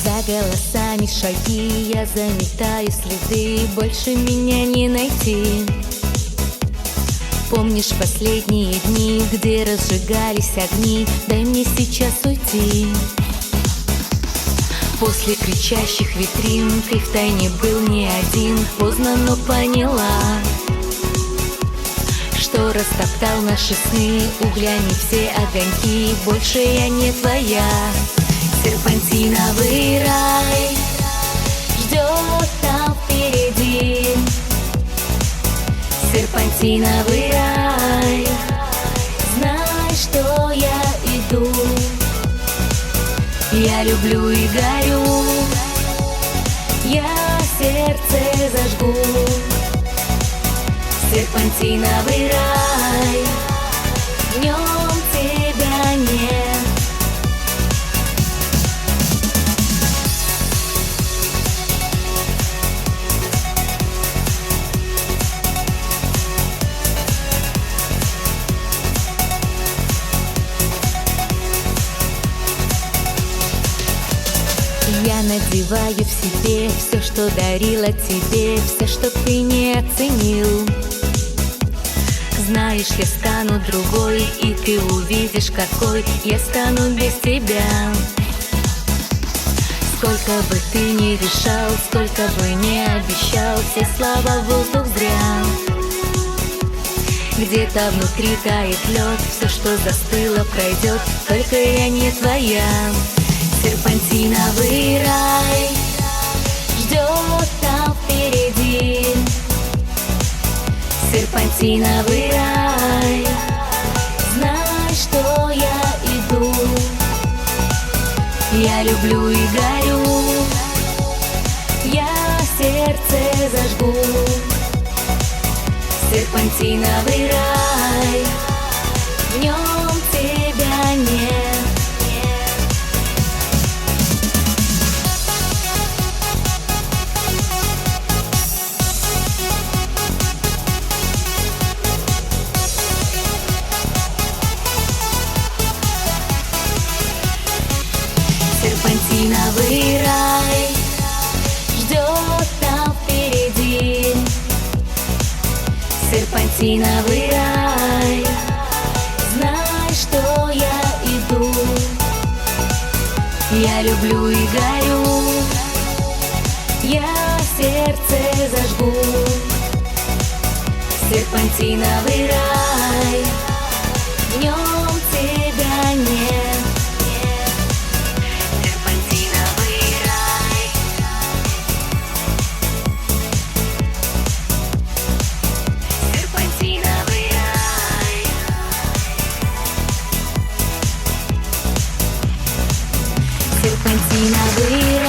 За голосами шаги я заметаю следы, больше меня не найти. Помнишь последние дни, где разжигались огни? Дай мне сейчас уйти. После кричащих витрин ты втайне был не один. Поздно, но поняла, что растоптал наши сны. Угляни все огоньки, больше я не твоя. Серпантиновый рай ждет там впереди. Серпантиновый рай, знай, что я иду. Я люблю и горю, я сердце зажгу. Серпантиновый рай, в нем тебя нет. Я надеваю в себе все, что дарила тебе, все, что ты не оценил. Знаешь, я стану другой, и ты увидишь, какой я стану без тебя. Сколько бы ты ни решал, сколько бы ни обещал, все слова в воздух зря. Где-то внутри тает лед, все, что застыло, пройдет, только я не твоя. Серпантиновый рай ждет там впереди. Серпантиновый рай, знай, что я иду. Я люблю и горю, я сердце зажгу. Серпантиновый рай, в нем тебя нет. Серпантиновый рай ждет там впереди. Серпантиновый рай, знай, что я иду. Я люблю и горю, я сердце зажгу. Серпантиновый рай, в нем тебя нет. Серпантиновый